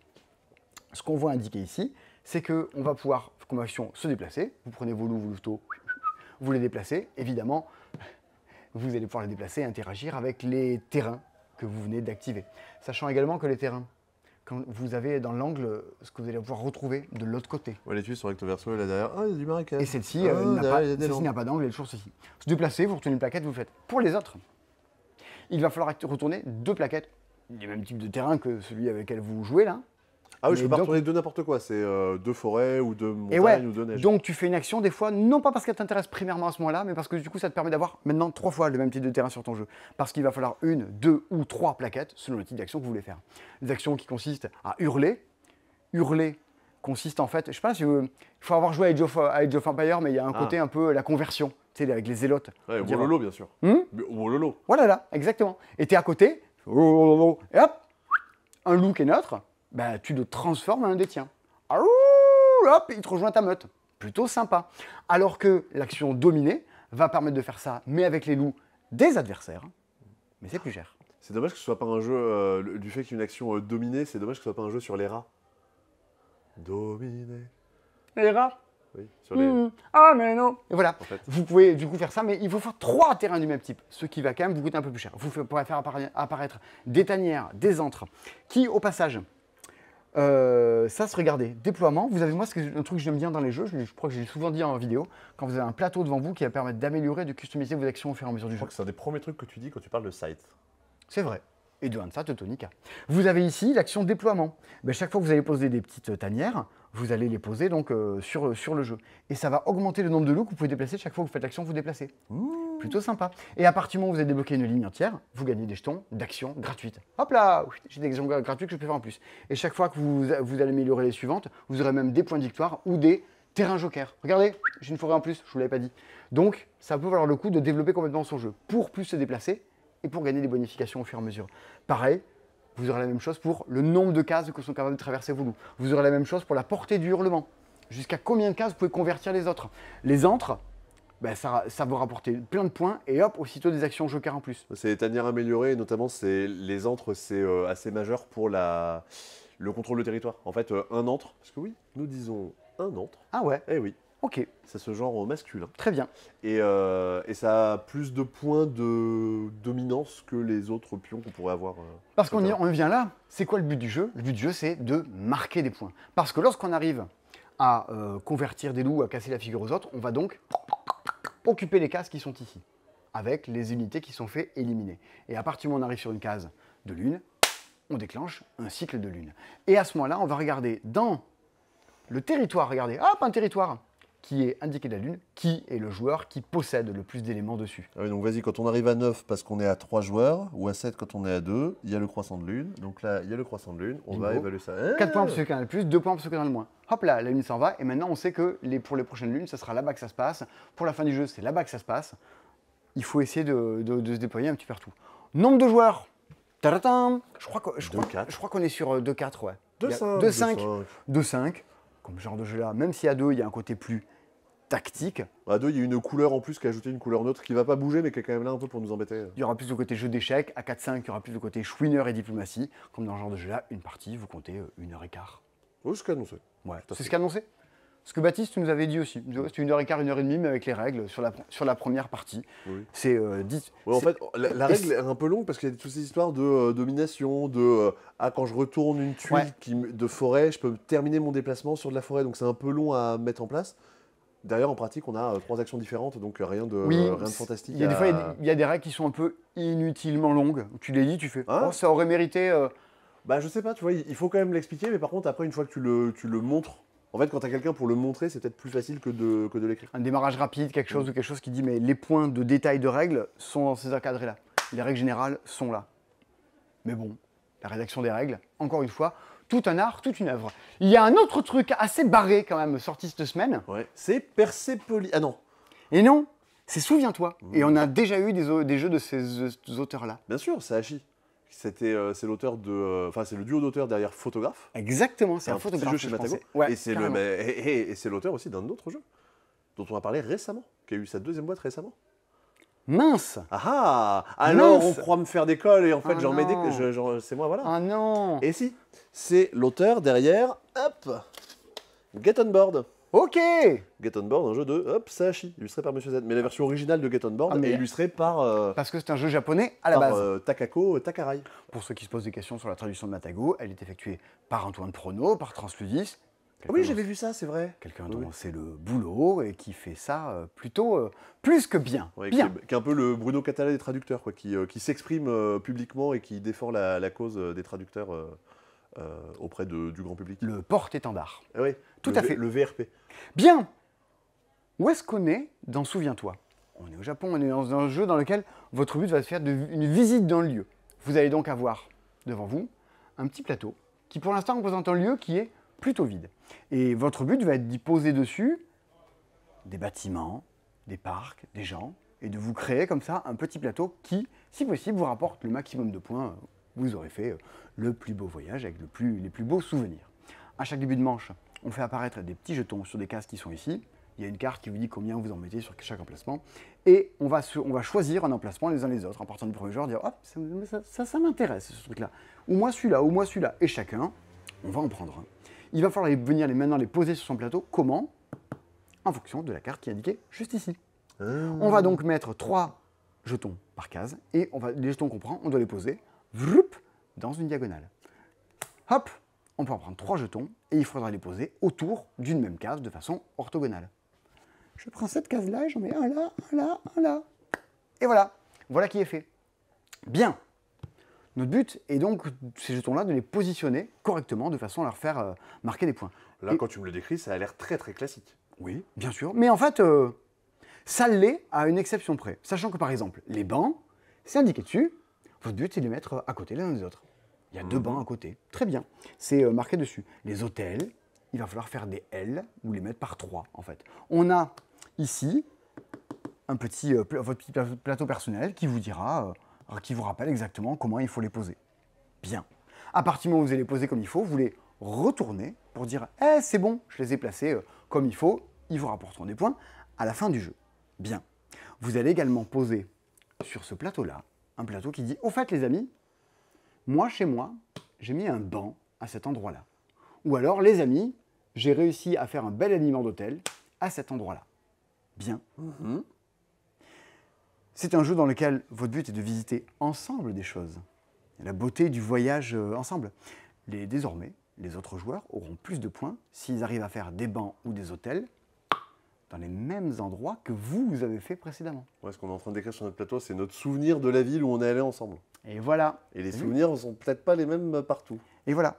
ce qu'on voit indiqué ici, c'est qu'on va pouvoir, comme action, se déplacer. Vous prenez vos loups, vos louveteaux, vous les déplacez. Évidemment, vous allez pouvoir les déplacer et interagir avec les terrains que vous venez d'activer. Sachant également que les terrains, quand vous avez dans l'angle ce que vous allez pouvoir retrouver de l'autre côté. Ouais, les tuiles sont recto verso et là derrière, il y a du marécage. Et celle-ci n'a pas d'angle, elle est toujours ceci. Se déplacer, vous retenez une plaquette, vous le faites. Pour les autres, il va falloir retourner 2 plaquettes du même type de terrain que celui avec lequel vous jouez là. Ah oui, je peux pas retourner 2 n'importe quoi, c'est 2 forêts ou 2 montagnes ou 2 neiges. Donc tu fais une action des fois, non pas parce qu'elle t'intéresse primairement à ce moment-là, mais parce que du coup ça te permet d'avoir maintenant 3 fois le même type de terrain sur ton jeu. Parce qu'il va falloir 1, 2 ou 3 plaquettes selon le type d'action que vous voulez faire. Des actions qui consistent à hurler consiste en fait, je sais pas si il faut avoir joué à Age of Empires, mais il y a un côté un peu la conversion, tu sais, avec les zélotes. Ouais, Wololo, bien sûr. Wololo. Voilà, là, exactement. Et tu es à côté, et hop, un loup qui est neutre, bah, tu le transformes en un des tiens. Hop, il te rejoint ta meute. Plutôt sympa. Alors que l'action dominée va permettre de faire ça, mais avec les loups des adversaires, mais c'est plus cher. C'est dommage que ce soit pas un jeu, du fait qu'il y ait une action dominée, c'est dommage que ce soit pas un jeu sur les rats. Dominé. Les rats. Oui, sur les... Ah mais non. Et voilà, En fait. vous pouvez du coup faire ça, mais il faut faire 3 terrains du même type, ce qui va quand même vous coûter un peu plus cher. Vous pourrez faire apparaître des tanières, des antres, qui au passage, ça se regardait, déploiement, vous avez moi, c'est un truc que j'aime bien dans les jeux, je crois que j'ai souvent dit en vidéo, quand vous avez un plateau devant vous qui va permettre d'améliorer, de customiser vos actions au fur et à mesure du Je jeu. crois que c'est un des premiers trucs que tu dis quand tu parles de site. C'est vrai. Et de ça, Teutonica. Vous avez ici l'action déploiement. Ben, chaque fois que vous allez poser des petites tanières, vous allez les poser donc sur le jeu. Et ça va augmenter le nombre de loups que vous pouvez déplacer chaque fois que vous faites l'action, vous déplacez. Plutôt sympa. Et à partir du moment où vous avez débloqué une ligne entière, vous gagnez des jetons d'action gratuites. Hop là, j'ai des actions gratuites que je peux faire en plus. Et chaque fois que vous allez améliorer les suivantes, vous aurez même des points de victoire ou des terrains jokers. Regardez, j'ai une forêt en plus, je ne vous l'avais pas dit. Donc, ça peut valoir le coup de développer complètement son jeu pour plus se déplacer et pour gagner des bonifications au fur et à mesure. Pareil, vous aurez la même chose pour le nombre de cases que sont capables de traverser vos loups. Vous aurez la même chose pour la portée du hurlement. Jusqu'à combien de cases vous pouvez convertir les autres. Les antres, ben ça va rapporter plein de points et hop, aussitôt des actions joker en plus. C'est les tanières améliorées, et notamment les antres, c'est assez majeur pour le contrôle de territoire. En fait, un antre, parce que oui, nous disons un antre. Ah ouais, Eh oui, ok, c'est ce genre masculin. très bien. Et ça a plus de points de dominance que les autres pions qu'on pourrait avoir. Parce qu'on on vient là, c'est quoi le but du jeu? Le but du jeu, c'est de marquer des points. Parce que lorsqu'on arrive à convertir des loups, à casser la figure aux autres, on va donc occuper les cases qui sont ici, avec les unités qui sont faites éliminer. Et à partir du moment où on arrive sur une case de lune, on déclenche un cycle de lune. Et à ce moment-là, on va regarder dans le territoire, regardez, hop, un territoire qui est indiqué de la lune, qui est le joueur qui possède le plus d'éléments dessus. Ah oui, donc vas-y, quand on arrive à 9 parce qu'on est à 3 joueurs, ou à 7 quand on est à 2, il y a le croissant de lune. Donc là, il y a le croissant de lune, on va évaluer ça. 4 points pour ceux qui en ont le plus, 2 points pour ceux qui en ont le moins. Hop là, la lune s'en va, et maintenant on sait que pour les prochaines lunes, ça sera là-bas que ça se passe. Pour la fin du jeu, c'est là-bas que ça se passe. Il faut essayer de se déployer un petit peu partout. Nombre de joueurs. Tadadam. Je crois qu'on est sur 2-4, ouais. 2-5. 2-5. Comme ce genre de jeu-là, même si à 2, il y a un côté plus tactique. À 2, il y a une couleur en plus qui a ajouté une couleur neutre qui va pas bouger mais qui est quand même là un peu pour nous embêter. Il y aura plus le côté jeu d'échecs. À 4-5, il y aura plus le côté chouineur et diplomatie. Comme dans ce genre de jeu-là, une partie, vous comptez 1h15. Oui, c'est annoncé. Ouais, c'est ce qu'a annoncé. Ce que Baptiste nous avait dit aussi. C'était 1h15, 1h30, mais avec les règles sur la première partie. Oui. C'est 10. Ouais, en fait, la règle est un peu longue parce qu'il y a toutes ces histoires de domination, quand je retourne une tuile de forêt, je peux terminer mon déplacement sur de la forêt, donc c'est un peu long à mettre en place. D'ailleurs, en pratique, on a 3 actions différentes, donc rien de fantastique. Il y a des fois, il y a des règles qui sont un peu inutilement longues. Tu les dis, tu fais, Hein, ça aurait mérité... Bah, je sais pas, tu vois, il faut quand même l'expliquer, mais par contre, après, une fois que tu le montres, en fait, quand tu as quelqu'un pour le montrer, c'est peut-être plus facile que de l'écrire. Un démarrage rapide, quelque chose qui dit, mais les points de détail de règles sont dans ces encadrés-là. Les règles générales sont là. Mais bon, la rédaction des règles, encore une fois, tout un art, toute une œuvre. Il y a un autre truc assez barré quand même sorti cette semaine. Ouais. C'est Persepolis. Ah non. Et non, c'est Souviens-toi. Et on a déjà eu des jeux de ces auteurs-là. Bien sûr, c'est Hachi. C'est l'auteur c'est le duo d'auteurs derrière Photographe. Exactement, c'est un petit photographe jeu chez Matago. Ouais, et c'est l'auteur aussi d'un autre jeu dont on a parlé récemment, qui a eu sa 2e boîte récemment. Mince. Ah alors Mince. on croit me faire des cols et en fait j'en mets des... non. c'est moi, voilà. Ah non. Et si, c'est l'auteur derrière, hop, Get On Board. Ok. Get On Board, un jeu de, hop, Sahashi, illustré par Monsieur Z. Mais la version originale de Get On Board est illustrée par... Parce que c'est un jeu japonais à la base. Takako Takarai. Pour ceux qui se posent des questions sur la traduction de Matago, elle est effectuée par Antoine Prono, par Transludis. Oui, j'avais vu ça, c'est vrai. Quelqu'un dont c'est le boulot et qui fait ça plutôt plus que bien. Ouais, bien. Qui est un peu le Bruno Catala des traducteurs, quoi, qui s'exprime publiquement et qui défend la cause des traducteurs auprès du grand public. Le porte-étendard. Ah oui, Tout à fait. Le VRP. Bien. Où est-ce qu'on est dans Souviens-toi? On est au Japon, on est dans un jeu dans lequel votre but va se faire une visite d'un lieu. Vous allez donc avoir devant vous un petit plateau qui pour l'instant représente un lieu qui est plutôt vide. Et votre but va être d'y poser dessus des bâtiments, des parcs, des gens, et de vous créer comme ça un petit plateau qui, si possible, vous rapporte le maximum de points. Vous aurez fait le plus beau voyage avec les plus beaux souvenirs. À chaque début de manche, on fait apparaître des petits jetons sur des cases qui sont ici. Il y a une carte qui vous dit combien vous en mettez sur chaque emplacement. Et on va choisir un emplacement les uns les autres en partant du premier joueur, dire hop, ça m'intéresse ce truc-là. Ou moi celui-là. Et chacun, on va en prendre un. Il va falloir venir maintenant les poser sur son plateau. Comment? En fonction de la carte qui est indiquée juste ici. On va donc mettre 3 jetons par case et les jetons qu'on prend, on doit les poser dans une diagonale. Hop, on peut en prendre 3 jetons et il faudra les poser autour d'une même case de façon orthogonale. Je prends cette case-là et j'en mets un là, un là, un là. Et voilà, voilà qui est fait. Bien. Notre but est donc, ces jetons-là, de les positionner correctement de façon à leur faire marquer des points. Là, quand tu me le décris, ça a l'air très très classique. Oui, bien sûr. Mais en fait, ça l'est à une exception près. Sachant que par exemple, les bancs, c'est indiqué dessus. Votre but, c'est de les mettre à côté les uns des autres. Il y a 2 bancs à côté. Très bien. C'est marqué dessus. Les hôtels, il va falloir faire des L ou les mettre par 3 en fait. On a ici votre petit plateau personnel qui vous dira, qui vous rappelle exactement comment il faut les poser. Bien. À partir du moment où vous allez les poser comme il faut, vous les retournez pour dire « Eh, c'est bon, je les ai placés comme il faut, ils vous rapporteront des points à la fin du jeu. » Bien. Vous allez également poser sur ce plateau-là un plateau qui dit « Au fait, les amis, moi, chez moi, j'ai mis un banc à cet endroit-là. » Ou alors, les amis, j'ai réussi à faire un bel aliment d'hôtel à cet endroit-là. Bien. C'est un jeu dans lequel votre but est de visiter ensemble des choses. La beauté du voyage ensemble. Désormais, les autres joueurs auront plus de points s'ils arrivent à faire des bancs ou des hôtels dans les mêmes endroits que vous avez fait précédemment. Ouais, ce qu'on est en train de décrire sur notre plateau, c'est notre souvenir de la ville où on est allé ensemble. Et voilà. Et les souvenirs ne sont peut-être pas les mêmes partout. Et voilà.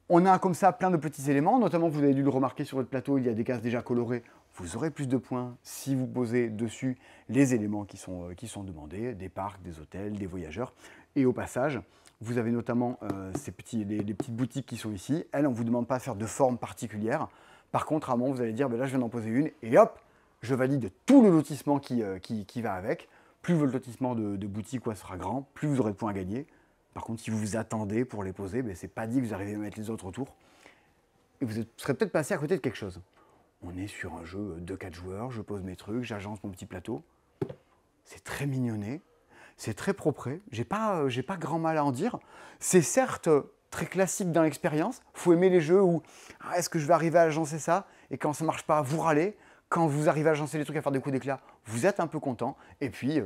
On a comme ça plein de petits éléments, notamment vous avez dû le remarquer sur votre plateau, il y a des cases déjà colorées. Vous aurez plus de points si vous posez dessus les éléments qui sont demandés, des parcs, des hôtels, des voyageurs. Et au passage, vous avez notamment les petites boutiques qui sont ici. Elles, on ne vous demande pas de faire de forme particulière. Par contre, à un moment, vous allez dire, ben là, je viens d'en poser une, et hop, je valide tout le lotissement qui va avec. Plus votre lotissement de boutique sera grand, plus vous aurez de points à gagner. Par contre, si vous vous attendez pour les poser, ben, c'est pas dit que vous arrivez à mettre les autres autour. Et vous serez peut-être passé à côté de quelque chose. On est sur un jeu de 4 joueurs, je pose mes trucs, j'agence mon petit plateau. C'est très mignonné, c'est très propre. J'ai pas grand mal à en dire. C'est certes très classique dans l'expérience. Il faut aimer les jeux où est-ce que je vais arriver à agencer ça? Et quand ça marche pas, vous râlez. Quand vous arrivez à agencer les trucs, à faire des coups d'éclat, vous êtes un peu content. Et puis,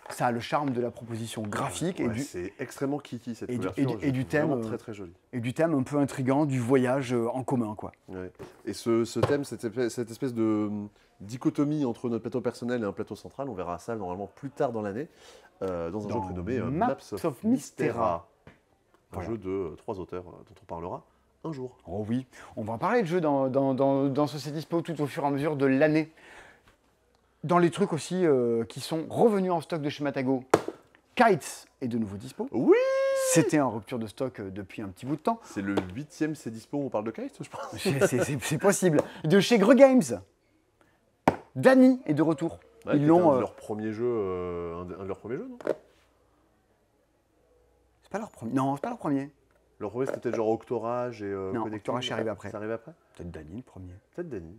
ça a le charme de la proposition graphique. Ouais, c'est extrêmement kiki cette couverture. Et du thème très très joli. Et du thème un peu intriguant du voyage en commun, quoi. Ouais. Et ce thème, cette espèce de dichotomie entre notre plateau personnel et un plateau central, on verra ça normalement plus tard dans l'année, dans un jeu prénommé Maps of Mystera. Un jeu de 3 auteurs dont on parlera un jour. Oh oui, on va en parler de jeux dans ce C'est Dispo tout au fur et à mesure de l'année. Dans les trucs aussi qui sont revenus en stock de chez Matago, Kites est de nouveau dispo. Oui. C'était en rupture de stock depuis un petit bout de temps. C'est le 8e C'est Dispo où on parle de Kites, je pense. C'est possible. De chez Greux Games, Dany est de retour. Ouais, Ils l'ont. Un de leurs premiers jeux, un de leurs premiers jeux, non? C'est pas leur premier. Non, c'est pas leur premier. Leur premier, c'était peut-être genre Octorage et. Non, Octorage, c'est arrivé après. C'est arrivé après? Peut-être Dany le premier. Peut-être Dany.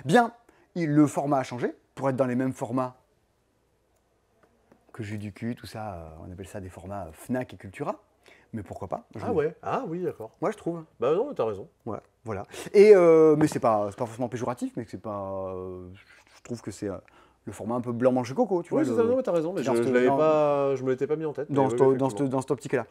Bien, le format a changé pour être dans les mêmes formats que Jus du cul, tout ça. On appelle ça des formats Fnac et Cultura. Mais pourquoi pas? Ouais. Ah oui, d'accord. Moi, je trouve. Bah non, mais t'as raison. Ouais, voilà. Et mais c'est pas forcément péjoratif, mais que c'est pas. Je trouve que c'est le format un peu blanc manche coco, tu vois. Oui, c'est ça, non, mais t'as raison, mais je me l'étais pas mis en tête. Dans cette optique-là.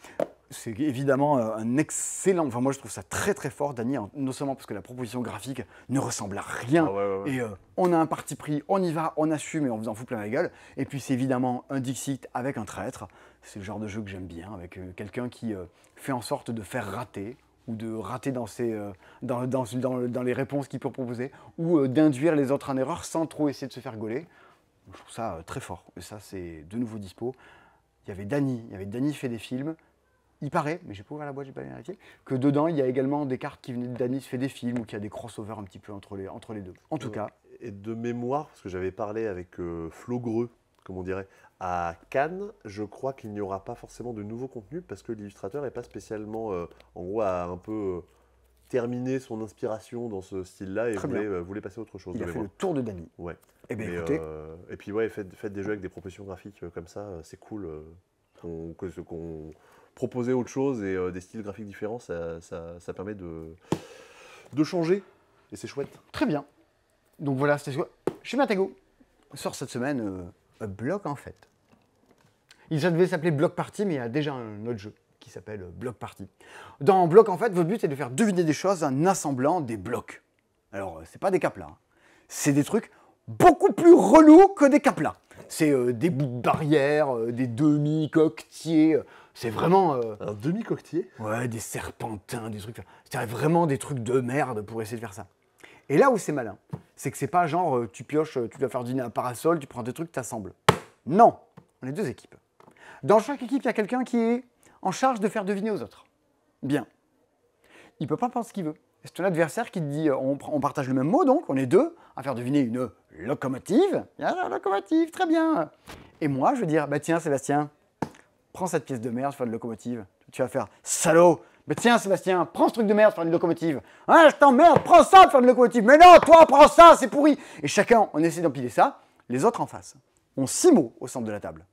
C'est évidemment un excellent. Enfin, moi, je trouve ça très très fort, Dany, non seulement parce que la proposition graphique ne ressemble à rien. Et on a un parti pris, on y va, on assume et on vous en fout plein la gueule. Et puis, c'est évidemment un Dixit avec un traître. C'est le genre de jeu que j'aime bien, avec quelqu'un qui fait en sorte de faire rater, ou de rater dans les réponses qu'il peut proposer, ou d'induire les autres en erreur sans trop essayer de se faire gauler. Je trouve ça très fort. Et ça, c'est de nouveau dispo. Il y avait Dany fait des films. il paraît, mais j'ai pas ouvert la boîte, j'ai pas vérifié, que dedans il y a également des cartes qui venaient d'Anis fait des films ou qu'il y a des crossovers un petit peu entre les deux. En tout cas, Et de mémoire, parce que j'avais parlé avec Flo Greux, comme on dirait, à Cannes, je crois qu'il n'y aura pas forcément de nouveaux contenus parce que l'illustrateur n'est pas spécialement, en gros, a un peu terminé son inspiration dans ce style-là et Très bien. voulait passer à autre chose. il de a fait mémoire. le tour de Dany. Ouais. Eh bien Mais, écoutez, et puis ouais, faites des jeux avec des propositions graphiques comme ça, c'est cool. Qu'on proposait autre chose et des styles graphiques différents, ça permet de changer. Et c'est chouette. très bien. Donc voilà, c'était quoi chez Matego. Sort cette semaine un bloc en fait. Il devait s'appeler Block Party, mais il y a déjà un autre jeu qui s'appelle Block Party. Dans Block en fait, votre but est de faire deviner des choses en assemblant des blocs. Alors, c'est pas des caplas, hein. C'est des trucs beaucoup plus relous que des caplas. C'est des bouts de barrière, des demi-coquetiers. C'est vraiment Un demi-coquetier. ouais, des serpentins, des trucs. C'est vraiment des trucs de merde pour essayer de faire ça. Et là où c'est malin, c'est que c'est pas genre tu pioches, tu dois faire deviner un parasol, tu prends des trucs, t'assembles. Non, on est deux équipes. Dans chaque équipe, il y a quelqu'un qui est en charge de faire deviner aux autres. Bien. Il peut pas penser ce qu'il veut. C'est ton adversaire qui te dit on partage le même mot, donc on est deux à faire deviner une locomotive. Il y a la locomotive, très bien. Et moi, je vais dire bah tiens, Sébastien, prends cette pièce de merde, faire une locomotive. Tu vas faire salaud. Mais tiens, Sébastien, prends ce truc de merde, faire une locomotive. Ah, je t'emmerde, prends ça, faire une locomotive. Mais non, toi, prends ça, c'est pourri. Et chacun, on essaie d'empiler ça. Les autres en face ont 6 mots au centre de la table.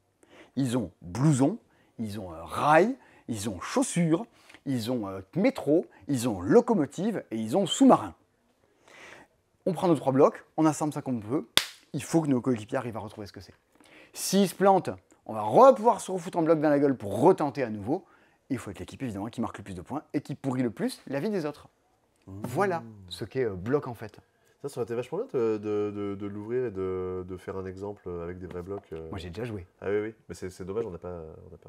Ils ont blouson, ils ont rail, ils ont chaussures, ils ont métro, ils ont locomotive et ils ont sous-marin. On prend nos 3 blocs, on assemble ça comme on peut. Il faut que nos coéquipiers arrivent à retrouver ce que c'est. S'ils se plantent, on va pouvoir se refoutre en bloc dans la gueule pour retenter à nouveau. Il faut être l'équipe évidemment qui marque le plus de points et qui pourrit le plus la vie des autres. Voilà ce qu'est bloc en fait. Ça aurait été vachement bien de l'ouvrir et de faire un exemple avec des vrais blocs. Moi j'ai déjà joué. Ah oui, oui. Mais c'est dommage, on n'a pas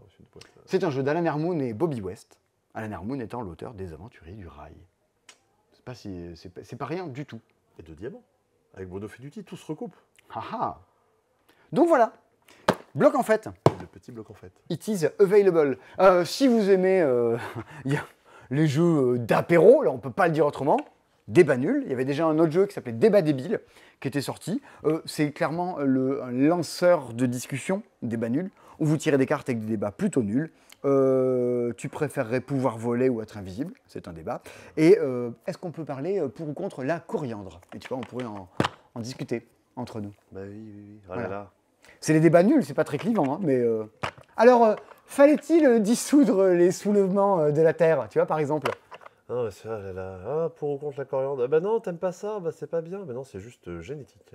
reçu de boîte. C'est un jeu d'Alan Hermoun et Bobby West. Alan Hermoun étant l'auteur des Aventuriers du Rail. C'est pas rien du tout. Et de diamants. Avec Bruno Fiduti, tout se recoupe. Ah ah. Donc voilà. Bloc en fait. De petits blocs en fait. It is available. Si vous aimez les jeux d'apéro, là on peut pas le dire autrement, Débat nul. Il y avait déjà un autre jeu qui s'appelait Débat débile qui était sorti. C'est clairement un lanceur de discussion, Débat nul, où vous tirez des cartes avec des débats plutôt nuls. Tu préférerais pouvoir voler ou être invisible? C'est un débat. Et est-ce qu'on peut parler pour ou contre la coriandre? Et tu vois, on pourrait en discuter entre nous. Bah oui, oui, oui. Oh Voilà. là là. C'est les débats nuls, c'est pas très clivant, hein, mais... Alors, fallait-il dissoudre les soulèvements de la Terre, tu vois, par exemple? Ah, c'est ah là là. Ah, pour ou contre la coriandre. Ah bah non, t'aimes pas ça? Bah c'est pas bien. Bah non, c'est juste génétique.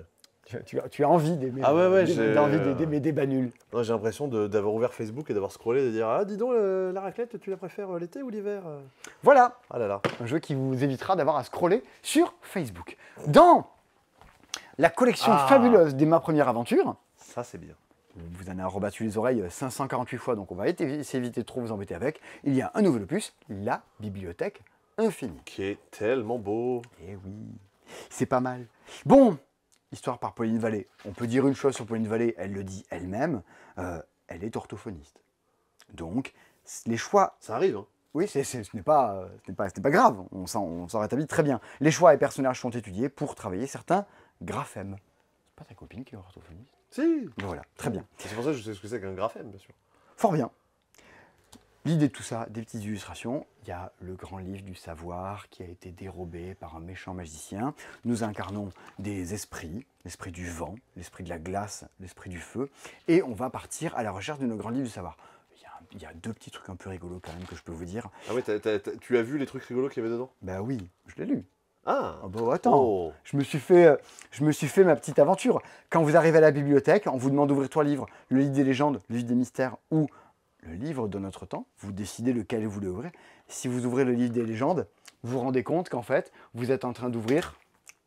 Tu as envie d'aimer Ah ouais, j'ai- des débats nuls. Non, j'ai l'impression d'avoir ouvert Facebook et d'avoir scrollé et de dire ah dis donc la raclette, tu la préfères l'été ou l'hiver? Voilà, Ah là là. un jeu qui vous évitera d'avoir à scroller sur Facebook. Dans la collection Ah. fabuleuse des Ma Première Aventure, Ça c'est bien. vous en avez rebattu les oreilles 548 fois, donc on va éviter de trop vous embêter avec. Il y a un nouvel opus, la Bibliothèque Infinie. Qui est tellement beau. Eh oui, c'est pas mal. Bon, histoire par Pauline Vallée. On peut dire une chose sur Pauline Vallée, elle le dit elle-même, elle est orthophoniste. Donc, les choix... Ça arrive, hein. Oui, ce n'est pas grave, on s'en rétablit très bien. Les choix et personnages sont étudiés pour travailler certains graphèmes. C'est pas ta copine qui est orthophoniste? Si. Voilà, très bien. C'est pour ça que je sais ce que c'est qu'un graphème, bien sûr. Fort bien. L'idée de tout ça, des petites illustrations, il y a le grand livre du savoir qui a été dérobé par un méchant magicien. Nous incarnons des esprits, l'esprit du vent, l'esprit de la glace, l'esprit du feu, et on va partir à la recherche de nos grands livres du savoir. Il y a 2 petits trucs un peu rigolos quand même que je peux vous dire. Ah ouais, tu as vu les trucs rigolos qu'il y avait dedans? Ben oui, je l'ai lu. Ah. Ah bah attends, Oh. je me suis fait ma petite aventure. Quand vous arrivez à la bibliothèque, on vous demande d'ouvrir 3 livres, le livre des légendes, le livre des mystères ou le livre de notre temps. Vous décidez lequel vous voulez ouvrir. Si vous ouvrez le livre des légendes, vous vous rendez compte qu'en fait, vous êtes en train d'ouvrir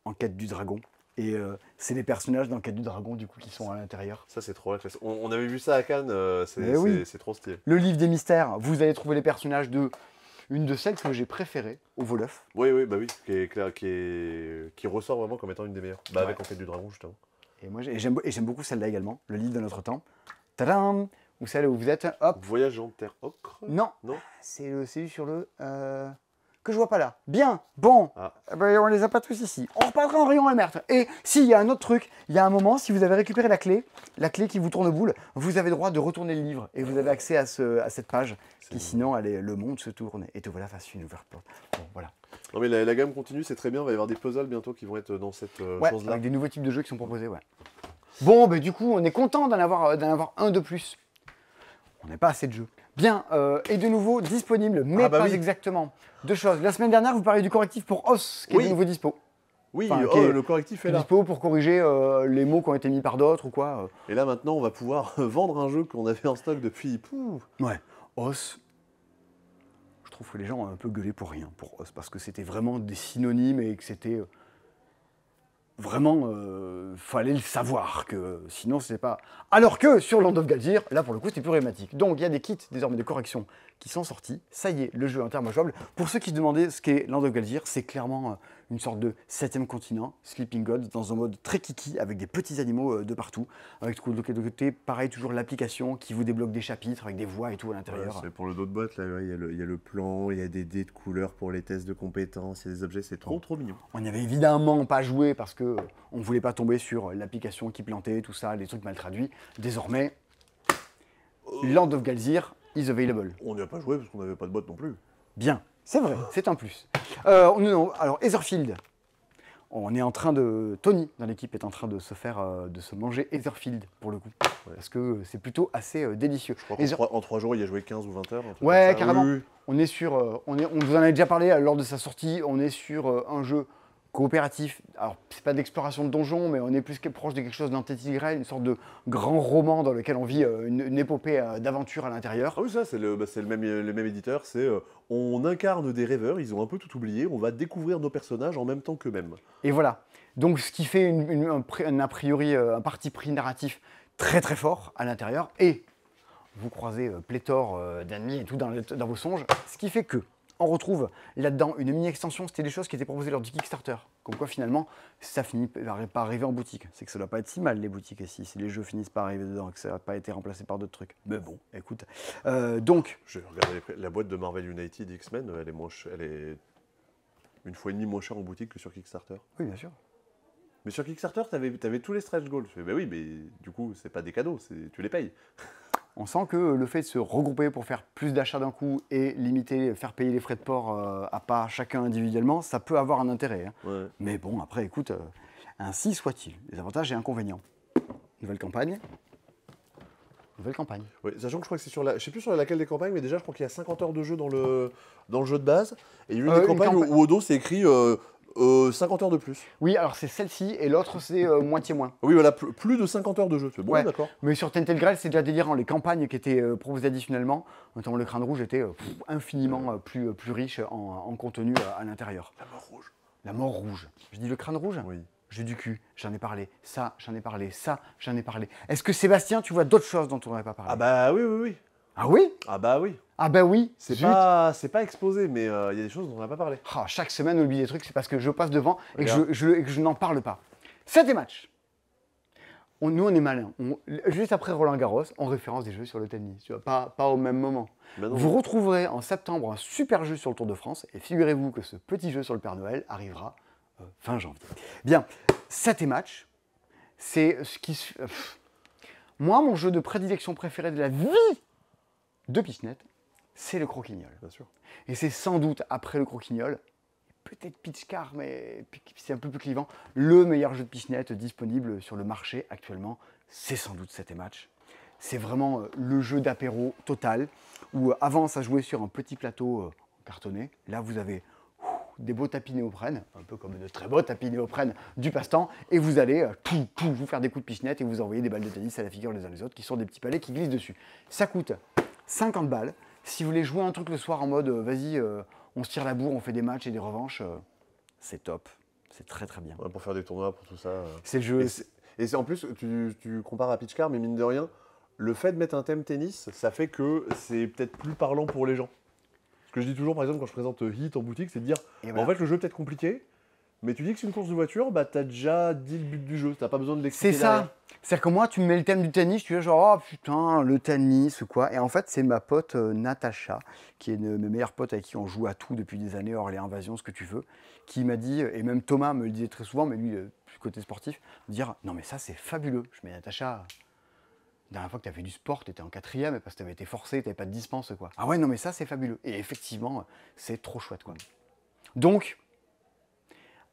En quête du dragon. Et c'est les personnages d'En quête du dragon du coup qui sont à l'intérieur. Ça c'est trop la classe. On avait vu ça à Cannes, Mais oui. c'est trop stylé. Le livre des mystères, vous allez trouver les personnages de une de celles que j'ai préférées au Wolof. Oui, oui, bah oui, qui ressort vraiment comme étant une des meilleures. Bah Ouais. avec En quête du dragon justement. Et moi j'aime beaucoup celle-là également, le livre de notre temps. Tadam! Vous savez où vous êtes, hop. Voyage en terre ocre. Non, Non. c'est celui sur le... que je vois pas là. Bien, bon, Ah. ben, on les a pas tous ici. On reparlera en rayon alerte. Et s'il y a un autre truc, il y a un moment, si vous avez récupéré la clé qui vous tourne boule, vous avez le droit de retourner le livre et vous avez accès à cette page qui sinon, le monde se tourne et te voilà face à une ouverte porte. Bon, voilà. Non mais la gamme continue, c'est très bien. Il va y avoir des puzzles bientôt qui vont être dans cette Ouais, chose-là. avec des nouveaux types de jeux qui sont proposés, ouais. Bon, ben du coup, on est content d'en avoir un de plus. On n'est pas assez de jeux. Bien, et de nouveau disponible, mais pas oui. exactement. Deux choses. La semaine dernière, vous parliez du correctif pour OS, qui est de nouveau dispo. Oui, Enfin, qui est le correctif est là. Dispo pour corriger les mots qui ont été mis par d'autres ou quoi. Et là maintenant, on va pouvoir vendre un jeu qu'on avait en stock depuis. Pouh. Ouais, OS. Je trouve que les gens ont un peu gueulé pour rien, pour OS, parce que c'était vraiment des synonymes et que c'était... Vraiment, fallait le savoir, que sinon c'est pas... Alors que sur Land of Galdir, là pour le coup c'est plus problématique. Donc il y a des kits désormais de correction qui sont sortis. Ça y est, le jeu est entièrement jouable. Pour ceux qui se demandaient ce qu'est Land of Galdir, c'est clairement une sorte de 7ème continent, Sleeping Gods, dans un mode très kiki, avec des petits animaux de partout. Avec de côté, pareil, toujours l'application qui vous débloque des chapitres avec des voix et tout à l'intérieur. Ouais, c'est pour le dos de boîte, là, il y a le plan, il y a des dés de couleurs pour les tests de compétences, il y a des objets, c'est trop mignon. On n'y avait évidemment pas joué parce que on ne voulait pas tomber sur l'application qui plantait, tout ça, les trucs mal traduits. Désormais, Land of Galdir is available. On n'y a pas joué parce qu'on n'avait pas de boîte non plus. Bien, c'est vrai, c'est un plus. Alors, Etherfield. On est en train de... Tony, dans l'équipe, est en train de se manger Etherfield, pour le coup. Ouais. Parce que c'est plutôt assez délicieux. Je crois qu'en 3 jours, il a joué 15 ou 20 heures. Ouais, carrément. Oui. On est sur... on vous en avait déjà parlé lors de sa sortie. On est sur un jeu coopératif. Alors, c'est pas de l'exploration de donjons, mais on est plus proche de quelque chose d'un Tétigrel, une sorte de grand roman dans lequel on vit une épopée d'aventure à l'intérieur. Ah oui, ça, c'est le même éditeur. C'est on incarne des rêveurs, ils ont un peu tout oublié, on va découvrir nos personnages en même temps qu'eux-mêmes. Et voilà. Donc, ce qui fait a priori un parti pris narratif très très fort à l'intérieur. Et vous croisez pléthore d'ennemis et tout dans vos songes. Ce qui fait que on retrouve là-dedans une mini-extension, c'était des choses qui étaient proposées lors du Kickstarter. Comme quoi, finalement, ça finit par arriver en boutique. C'est que ça doit pas être si mal, les boutiques ici, si les jeux finissent par arriver dedans, que ça n'a pas été remplacé par d'autres trucs. Mais bon, écoute. Donc... J'ai regardé la boîte de Marvel United X-Men, elle est une fois et demie moins chère en boutique que sur Kickstarter. Oui, bien sûr. Mais sur Kickstarter, t'avais tous les stretch goals. Je fais, bah oui, mais du coup, c'est pas des cadeaux, tu les payes. On sent que le fait de se regrouper pour faire plus d'achats d'un coup et faire payer les frais de port à pas chacun individuellement, ça peut avoir un intérêt. Hein. Ouais. Mais bon, après, écoute, ainsi soit-il. Les avantages et inconvénients. Nouvelle campagne. Oui, sachant que je crois que c'est je sais plus sur laquelle des campagnes, mais déjà, je crois qu'il y a 50 heures de jeu dans le jeu de base. Et il y a une campagne où au dos, c'est écrit 50 heures de plus. Oui, alors c'est celle-ci et l'autre, c'est moitié moins. Oui, voilà, plus de 50 heures de jeu. C'est bon, ouais, d'accord. Mais sur Tentel Grail, c'est déjà délirant. Les campagnes qui étaient proposées additionnellement, notamment le Crâne Rouge, étaient infiniment plus riches en contenu à l'intérieur. La mort rouge. La mort rouge. Je dis le Crâne Rouge ? Oui. Jeu du cul, j'en ai parlé. Ça, j'en ai parlé. Ça, j'en ai parlé. Est-ce que Sébastien, tu vois d'autres choses dont on n'avait pas parlé ? Ah bah oui. Ah oui ? Ah bah oui. Ah bah oui. C'est pas exposé, mais il y a des choses dont on n'a pas parlé. Oh, chaque semaine, on oublie des trucs, c'est parce que je passe devant et que je n'en parle pas. 7 matchs. Nous, on est malins. Juste après Roland Garros, on référence des jeux sur le tennis. Tu vois, pas au même moment. Vous retrouverez en septembre un super jeu sur le Tour de France. Et figurez-vous que ce petit jeu sur le Père Noël arrivera fin janvier. Bien, 7 matchs, c'est ce qui... Moi, mon jeu de prédilection préféré de la vie de Pichenette, c'est le Croquignol. Bien sûr. Et c'est sans doute, après le Croquignol, peut-être Pitchcar, mais c'est un peu plus clivant, le meilleur jeu de Pichenette disponible sur le marché actuellement, c'est sans doute 7 matchs. C'est vraiment le jeu d'apéro total, où avant ça jouait sur un petit plateau cartonné. Là, vous avez des beaux tapis néoprène, un peu comme de très beaux tapis néoprène du passe-temps, et vous allez vous faire des coups de Pichenette et vous envoyer des balles de tennis à la figure les uns les autres, qui sont des petits palets qui glissent dessus. Ça coûte 50 balles. Si vous voulez jouer un truc le soir en mode vas-y, on se tire la bourre, on fait des matchs et des revanches, c'est top. C'est très très bien. Ouais, pour faire des tournois, pour tout ça. C'est le jeu. Et en plus, tu compares à Pitchcar, mais mine de rien, le fait de mettre un thème tennis, ça fait que c'est peut-être plus parlant pour les gens. Ce que je dis toujours, par exemple, quand je présente Hit en boutique, c'est de dire, voilà. En fait, le jeu est peut-être compliqué, Mais tu dis que c'est une course de voiture, bah t'as déjà dit le but du jeu, t'as pas besoin de l'expliquer. C'est ça. derrière. C'est-à-dire que moi, tu me mets le thème du tennis, tu es genre, oh putain, le tennis ou quoi. Et en fait, c'est ma pote Natacha, qui est une de mes meilleures potes avec qui on joue à tout depuis des années, hors les invasions, ce que tu veux, qui m'a dit, et même Thomas me le disait très souvent, mais lui, plus côté sportif, me dire, non mais ça c'est fabuleux. Je me dis, Natacha, la dernière fois que tu as fait du sport, tu étais en quatrième, parce que tu avais été forcé, tu n'avais pas de dispense, quoi. Ah ouais, non mais ça c'est fabuleux. Et effectivement, c'est trop chouette, quoi. Donc,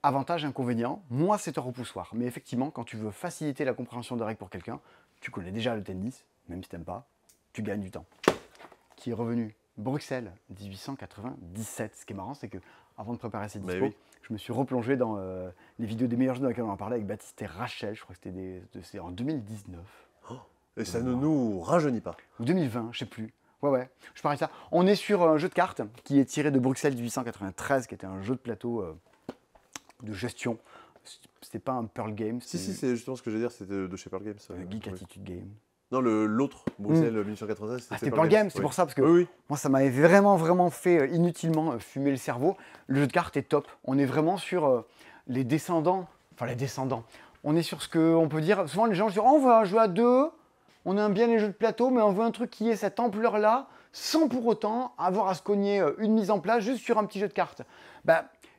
avantage, inconvénient, moins c'est un repoussoir. Mais effectivement, quand tu veux faciliter la compréhension des règles pour quelqu'un, tu connais déjà le tennis, même si tu n'aimes pas, tu gagnes du temps. Qui est revenu Bruxelles, 1897. Ce qui est marrant, c'est que avant de préparer ces dispos, oui. je me suis replongé dans les vidéos des meilleurs jeux dans lesquels on en parlait avec Baptiste et Rachel. Je crois que c'était en 2019. Et ça ne nous rajeunit pas. Ou 2020, je sais plus. Ouais, je parie ça. On est sur un jeu de cartes qui est tiré de Bruxelles 1893, qui était un jeu de plateau de gestion. C'était pas un Pearl Game. Si, c'est justement ce que je veux dire, c'était de chez Pearl Games. Geek oui. Attitude Game. Non, l'autre, Bruxelles 1893, C'était Pearl Game, c'est pour ça, parce que Oui. moi, ça m'avait vraiment fait inutilement fumer le cerveau. Le jeu de cartes est top. On est vraiment sur les descendants. On est sur ce qu'on peut dire. Souvent, les gens disent, oh, on va jouer à deux. On aime bien les jeux de plateau, mais on veut un truc qui ait cette ampleur-là, sans pour autant avoir à se cogner une mise en place juste sur un petit jeu de cartes.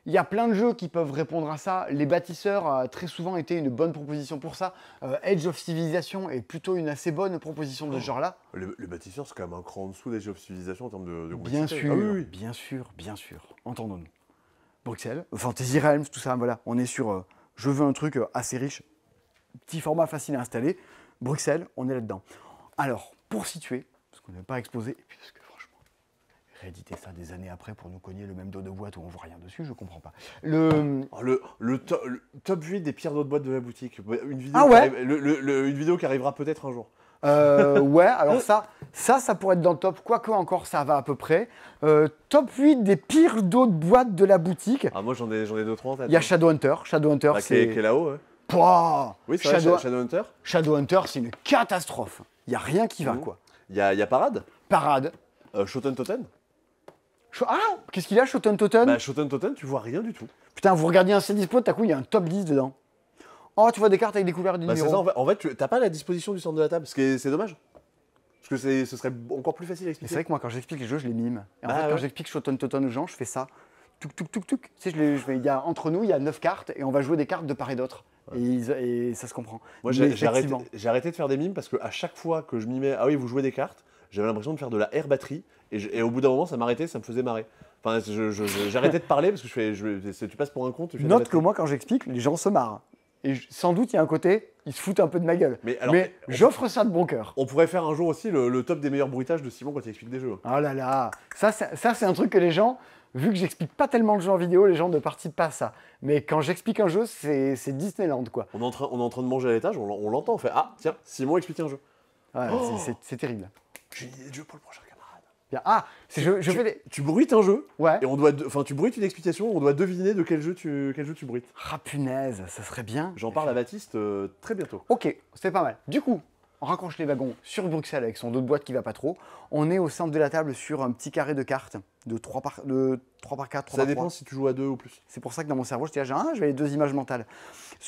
Il y a plein de jeux qui peuvent répondre à ça. Les bâtisseurs a très souvent été une bonne proposition pour ça. Age of Civilization est plutôt une assez bonne proposition de ce genre-là. Le bâtisseur, c'est quand même un cran en dessous d'Age of Civilization en termes de Bien complexité. sûr, Ah oui. bien sûr. Entendons-nous. Bruxelles, Fantasy Realms, tout ça, voilà. On est sur je veux un truc assez riche, petit format facile à installer. Bruxelles, on est là-dedans. Alors, pour situer, parce qu'on n'est pas exposé, et puis parce que franchement, rééditer ça des années après pour nous cogner le même dos de boîte où on voit rien dessus, je comprends pas. Le top 8 des pires dos de boîte de la boutique. Une vidéo, une vidéo qui arrivera peut-être un jour. Ouais, alors ça pourrait être dans le top, quoique encore ça va à peu près. Top 8 des pires dos de boîte de la boutique. Ah, moi j'en ai 2-3 en tête. Il y a Shadowhunter. Shadowhunter, qui est là-haut, ouais. Pouah, Oui, c'est vrai, Shadowhunter. Shadowhunter, c'est une catastrophe. Il n'y a rien qui va, quoi. Il y a Parade. Parade. Shoten Toten. Qu'est-ce qu'il a, Shoten Toten? Shoten Toten, tu vois rien du tout. Putain, vous regardez un C-Dispo, d'un coup, il y a un top 10 dedans. Oh, tu vois des cartes avec des couverts de numéros. C'est ça, en fait, tu n'as pas la disposition du centre de la table, c'est dommage. Parce que ce serait encore plus facile à expliquer. C'est vrai que moi, quand j'explique les jeux, je les mime. Et en fait, quand j'explique Shoten Toten aux gens, je fais ça. Tuk. Tu sais, entre nous, il y a 9 cartes et on va jouer des cartes de part et d'autre. Ouais. Et ça se comprend. Moi, j'ai arrêté de faire des mimes parce qu'à chaque fois que je mimais, ah oui, vous jouez des cartes, j'avais l'impression de faire de la air batterie. Et au bout d'un moment, ça m'arrêtait, ça me faisait marrer. Enfin, j'arrêtais de parler parce que tu passes pour un con. Note que moi, quand j'explique, les gens se marrent. Et sans doute, il y a un côté, ils se foutent un peu de ma gueule. Mais j'offre ça de bon cœur. On pourrait faire un jour aussi le top des meilleurs bruitages de Simon quand il explique des jeux. Oh là là, ça c'est un truc que les gens, vu que j'explique pas tellement le jeu en vidéo, les gens ne participent pas à ça. Mais quand j'explique un jeu, c'est Disneyland, quoi. On est en train de manger à l'étage, on l'entend, on fait « Ah, tiens, Simon explique un jeu. » Ouais, c'est terrible. J'ai une idée de jeu pour le prochain camarade. Tu bruites un jeu, ouais. Et tu bruites une explication, on doit deviner de quel jeu tu bruites. Ah punaise, ça serait bien. J'en parle à Baptiste très bientôt. Ok, c'est pas mal. Du coup, on raccroche les wagons sur Bruxelles avec son dos de boîte qui va pas trop. On est au centre de la table sur un petit carré de cartes de 3 par 4, 3 par 3. Ça dépend si tu joues à 2 ou plus. C'est pour ça que dans mon cerveau, je vais les 2 images mentales.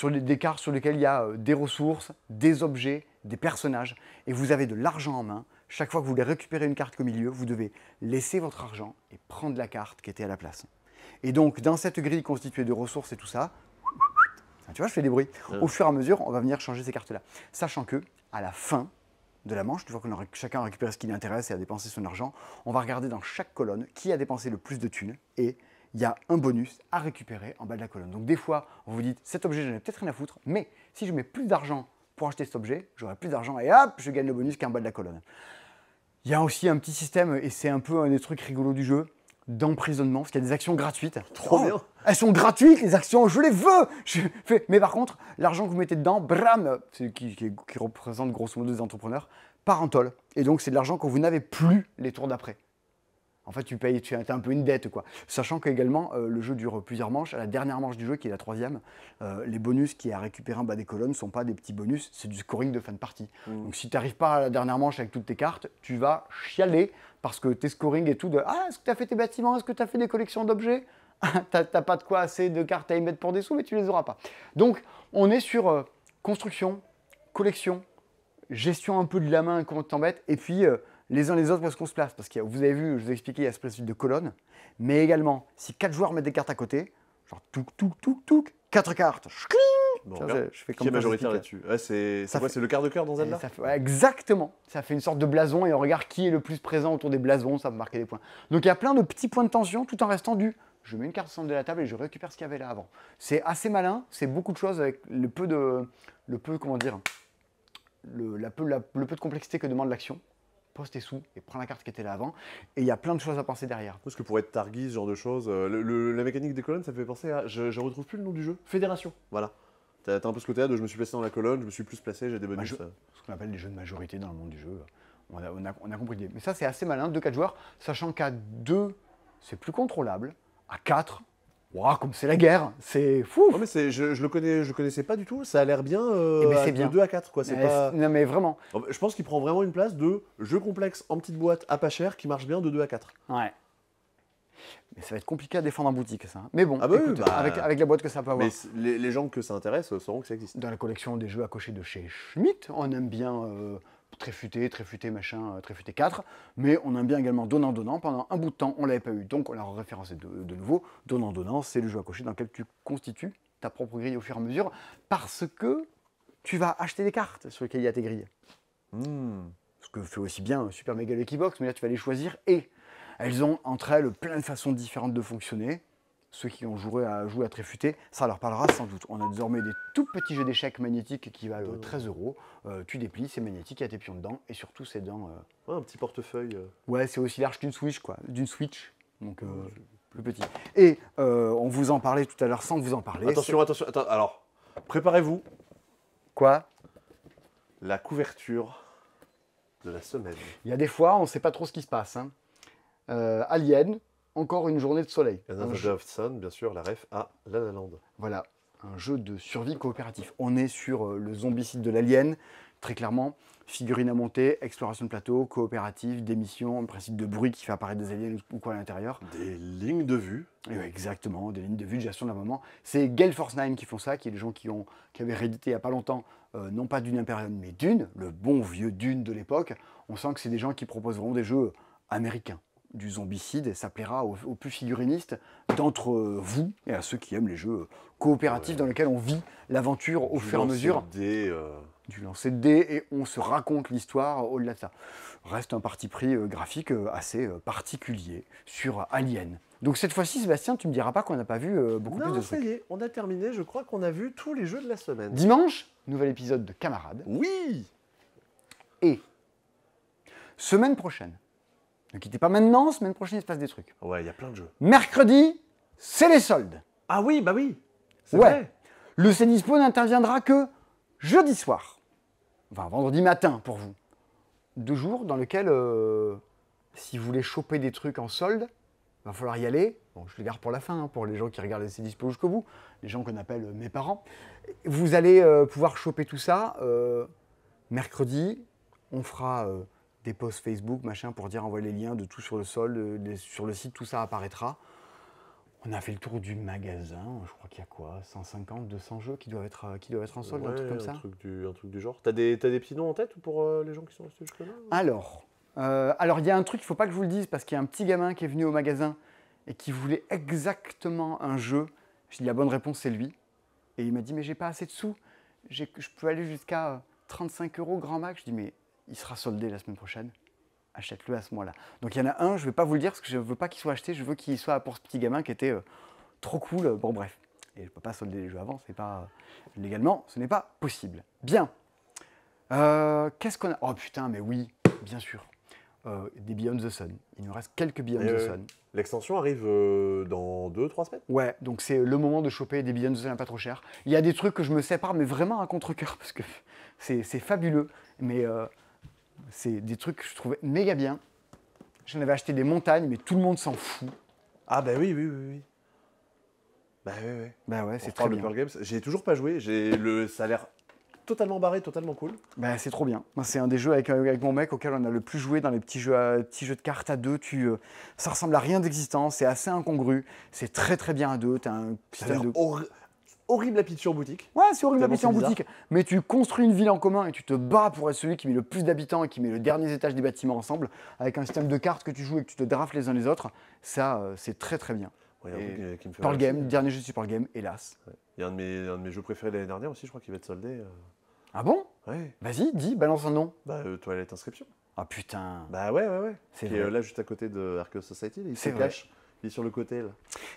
Des cartes sur lesquelles il y a des ressources, des objets, des personnages. Et vous avez de l'argent en main. Chaque fois que vous voulez récupérer une carte au milieu, vous devez laisser votre argent et prendre la carte qui était à la place. Et donc, dans cette grille constituée de ressources et tout ça, tu vois, je fais des bruits. Au fur et à mesure, on va venir changer ces cartes-là. Sachant que, à la fin de la manche, une fois que chacun a récupéré ce qui l'intéresse et a dépensé son argent, on va regarder dans chaque colonne qui a dépensé le plus de thunes et il y a un bonus à récupérer en bas de la colonne. Donc des fois, vous vous dites, cet objet, j'en ai peut-être rien à foutre, mais si je mets plus d'argent pour acheter cet objet, j'aurai plus d'argent et hop, je gagne le bonus qui est en bas de la colonne. Il y a aussi un petit système, et c'est un peu un des trucs rigolos du jeu, d'emprisonnement, parce qu'il y a des actions gratuites. Trop bien. Elles sont gratuites, les actions, je les veux. Mais par contre, l'argent que vous mettez dedans, bram, qui représente grosso modo des entrepreneurs, part en tôle. Et donc, c'est de l'argent que vous n'avez plus les tours d'après. En fait, tu as un peu une dette, quoi. Sachant qu'également, le jeu dure plusieurs manches. À la dernière manche du jeu, qui est la 3e, les bonus qui est à récupérer en bas des colonnes ne sont pas des petits bonus, c'est du scoring de fin de partie. Donc, si tu n'arrives pas à la dernière manche avec toutes tes cartes, tu vas chialer parce que tes scoring et tout de « Ah, est-ce que tu as fait tes bâtiments? Est-ce que tu as fait des collections d'objets ?» T'as pas de quoi assez de cartes à y mettre pour des sous, mais tu les auras pas. Donc, on est sur construction, collection, gestion un peu de la main, comment tu t'embêtes, et puis les uns les autres, où est-ce qu'on se place. Parce que vous avez vu, je vous ai expliqué, il y a ce principe de colonne, mais également, si 4 joueurs mettent des cartes à côté, genre touk, 4 cartes, Bon, ça, regarde. je fais Qui comme est majoritaire ça, là-dessus? Ouais, c'est Ça quoi? fait- C'est le quart de cœur dans Zelda? ouais, exactement. Ça fait une sorte de blason et on regarde qui est le plus présent autour des blasons, ça va marquer des points. Donc il y a plein de petits points de tension tout en restant du je mets une carte au centre de la table et je récupère ce qu'il y avait là avant. C'est assez malin, c'est beaucoup de choses avec le peu, comment dire, le peu de complexité que demande l'action. Pose tes sous et prends la carte qui était là avant. Et il y a plein de choses à penser derrière. Parce que pour être Targi, ce genre de choses, la mécanique des colonnes, ça me fait penser à. Je retrouve plus le nom du jeu. Fédération. Voilà. T'as un peu ce côté-là de je me suis placé dans la colonne, je me suis plus placé, j'ai des bonus. Ce qu'on appelle les jeux de majorité dans le monde du jeu. On a compris l'idée. Mais ça, c'est assez malin, 2-4 joueurs, sachant qu'à 2, c'est plus contrôlable. À 4, wow, comme c'est la guerre, c'est fou. Non mais je le connaissais pas du tout, ça a l'air bien, Eh ben, c'est bien. de 2 à 4 quoi, c'est pas... Non mais vraiment. Je pense qu'il prend vraiment une place de jeu complexe en petite boîte à pas cher qui marche bien de 2 à 4. Ouais. Mais ça va être compliqué à défendre en boutique ça. Mais bon, Ah bah oui, écoute, bah, avec la boîte que ça peut avoir. Mais les gens que ça intéresse sauront que ça existe. Dans la collection des jeux à cocher de chez Schmitt, on aime bien Tréfuté machin, Tréfuté 4, mais on aime bien également Donnant. Pendant un bout de temps, on ne l'avait pas eu, donc on l'a référencé de nouveau. Donnant, c'est le jeu à cocher dans lequel tu constitues ta propre grille au fur et à mesure, parce que tu vas acheter des cartes sur lesquelles il y a tes grilles. Ce que fait aussi bien Super Mega Lucky Box, mais là tu vas les choisir et elles ont entre elles plein de façons différentes de fonctionner. Ceux qui ont joué à Tréfuté, ça leur parlera sans doute. On a désormais des tout petits jeux d'échecs magnétiques qui valent 13 €. Tu déplies, c'est magnétique, il y a tes pions dedans, et surtout c'est dans... Ouais, un petit portefeuille. Ouais, c'est aussi large qu'une Switch, quoi. D'une Switch, donc plus petit. Et on vous en parlait tout à l'heure sans vous en parler. Attention, attends, alors, préparez-vous. Quoi? La couverture de la semaine. Il y a des fois, on ne sait pas trop ce qui se passe. Hein. Alien, encore une journée de soleil. Another Day of Sun, bien sûr, la ref à La La Land. Voilà, un jeu de survie coopératif. On est sur le zombicide de l'alien, très clairement. Figurine à monter, exploration de plateau, coopérative, des missions, principe de bruit qui fait apparaître des aliens ou quoi à l'intérieur. Des lignes de vue. Et ouais, exactement, des lignes de vue de gestion d'un moment. C'est Gale Force 9 qui font ça, qui est les gens qui avaient réédité il n'y a pas longtemps, non pas Dune Imperium, mais Dune, le bon vieux Dune de l'époque. On sent que c'est des gens qui proposent vraiment des jeux américains. Du zombicide, et ça plaira aux plus figurinistes d'entre vous et à ceux qui aiment les jeux coopératifs dans lesquels on vit l'aventure au fur et à mesure. Du lancer de dés et on se raconte l'histoire au-delà de ça. Reste un parti pris graphique assez particulier sur Alien. Donc cette fois-ci, Sébastien, tu me diras pas qu'on n'a pas vu beaucoup plus de Non, trucs. ça y est, on a terminé. Je crois qu'on a vu tous les jeux de la semaine. Dimanche, nouvel épisode de Camarades. Oui. Et semaine prochaine, ne quittez pas maintenant, semaine prochaine il se passe des trucs. Ouais, il y a plein de jeux. Mercredi, c'est les soldes. Ah oui, bah oui. C'est Ouais. vrai. Le Cdispo n'interviendra que jeudi soir. Enfin, vendredi matin pour vous. 2 jours dans lesquels, si vous voulez choper des trucs en solde, il va falloir y aller. Bon, je les garde pour la fin, hein, pour les gens qui regardent les Cdispo jusqu'au bout, les gens qu'on appelle mes parents. Vous allez pouvoir choper tout ça. Mercredi, on fera des posts Facebook, machin, pour dire envoyer les liens de tout sur le solde, sur le site, tout ça apparaîtra. On a fait le tour du magasin, je crois qu'il y a quoi, 150, 200 jeux qui doivent être en solde, un truc comme ça. Un truc du genre. T'as des petits noms en tête pour les gens qui sont restés jusque-là? Alors, il y a un truc, il ne faut pas que je vous le dise, parce qu'il y a un petit gamin qui est venu au magasin et qui voulait exactement un jeu. Je dis la bonne réponse, c'est lui. Et il m'a dit, mais j'ai pas assez de sous, je peux aller jusqu'à 35 € grand max. Je dis, mais il sera soldé la semaine prochaine. Achète-le à ce mois-là. Donc il y en a un, je ne vais pas vous le dire parce que je ne veux pas qu'il soit acheté, je veux qu'il soit pour ce petit gamin qui était trop cool. Bon bref, et je ne peux pas solder les jeux avant, c'est pas légalement, ce n'est pas possible. Bien. Qu'est-ce qu'on a? Oh putain, mais oui, bien sûr. Des Beyond the Sun. Il nous reste quelques Beyond the Sun. L'extension arrive dans 2-3 semaines. Ouais, donc c'est le moment de choper des Beyond the Sun à pas trop cher. Il y a des trucs que je me sépare, mais vraiment à contre-cœur parce que c'est fabuleux. Mais c'est des trucs que je trouvais méga bien. J'en avais acheté des montagnes, mais tout le monde s'en fout. Ah bah oui. Bah oui. Bah ouais, c'est On très parle de bien. Pearl Games. J'ai toujours pas joué. Ça a l'air totalement barré, totalement cool. Bah, c'est trop bien. Moi, c'est un des jeux avec mon mec auquel on a le plus joué dans les petits jeux de cartes à deux. Ça ressemble à rien d'existant, c'est assez incongru, c'est très très bien à deux. T'as un Ça a l'air système de... horrible à pitcher en boutique. Ouais, c'est horrible Tellement d'habiter en c'est boutique, mais tu construis une ville en commun et tu te bats pour être celui qui met le plus d'habitants et qui met le dernier étage des bâtiments ensemble, avec un système de cartes que tu joues et que tu te drafes les uns les autres. Ça, c'est très très bien. Ouais, il y a un Et truc qui me fait Pearl rire Game, aussi. dernier jeu de Pearl Game, hélas. Ouais. Il y a un de mes jeux préférés de l'année dernière aussi, je crois qu'il va être soldé. Ah bon? Ouais, Vas-y, dis, balance un nom. bah Toilette Inscription. Ah putain, Bah ouais. c'est Qui est vrai. là juste à côté de Arceus Society, il se C'est vrai. cache. Il est sur le côté là.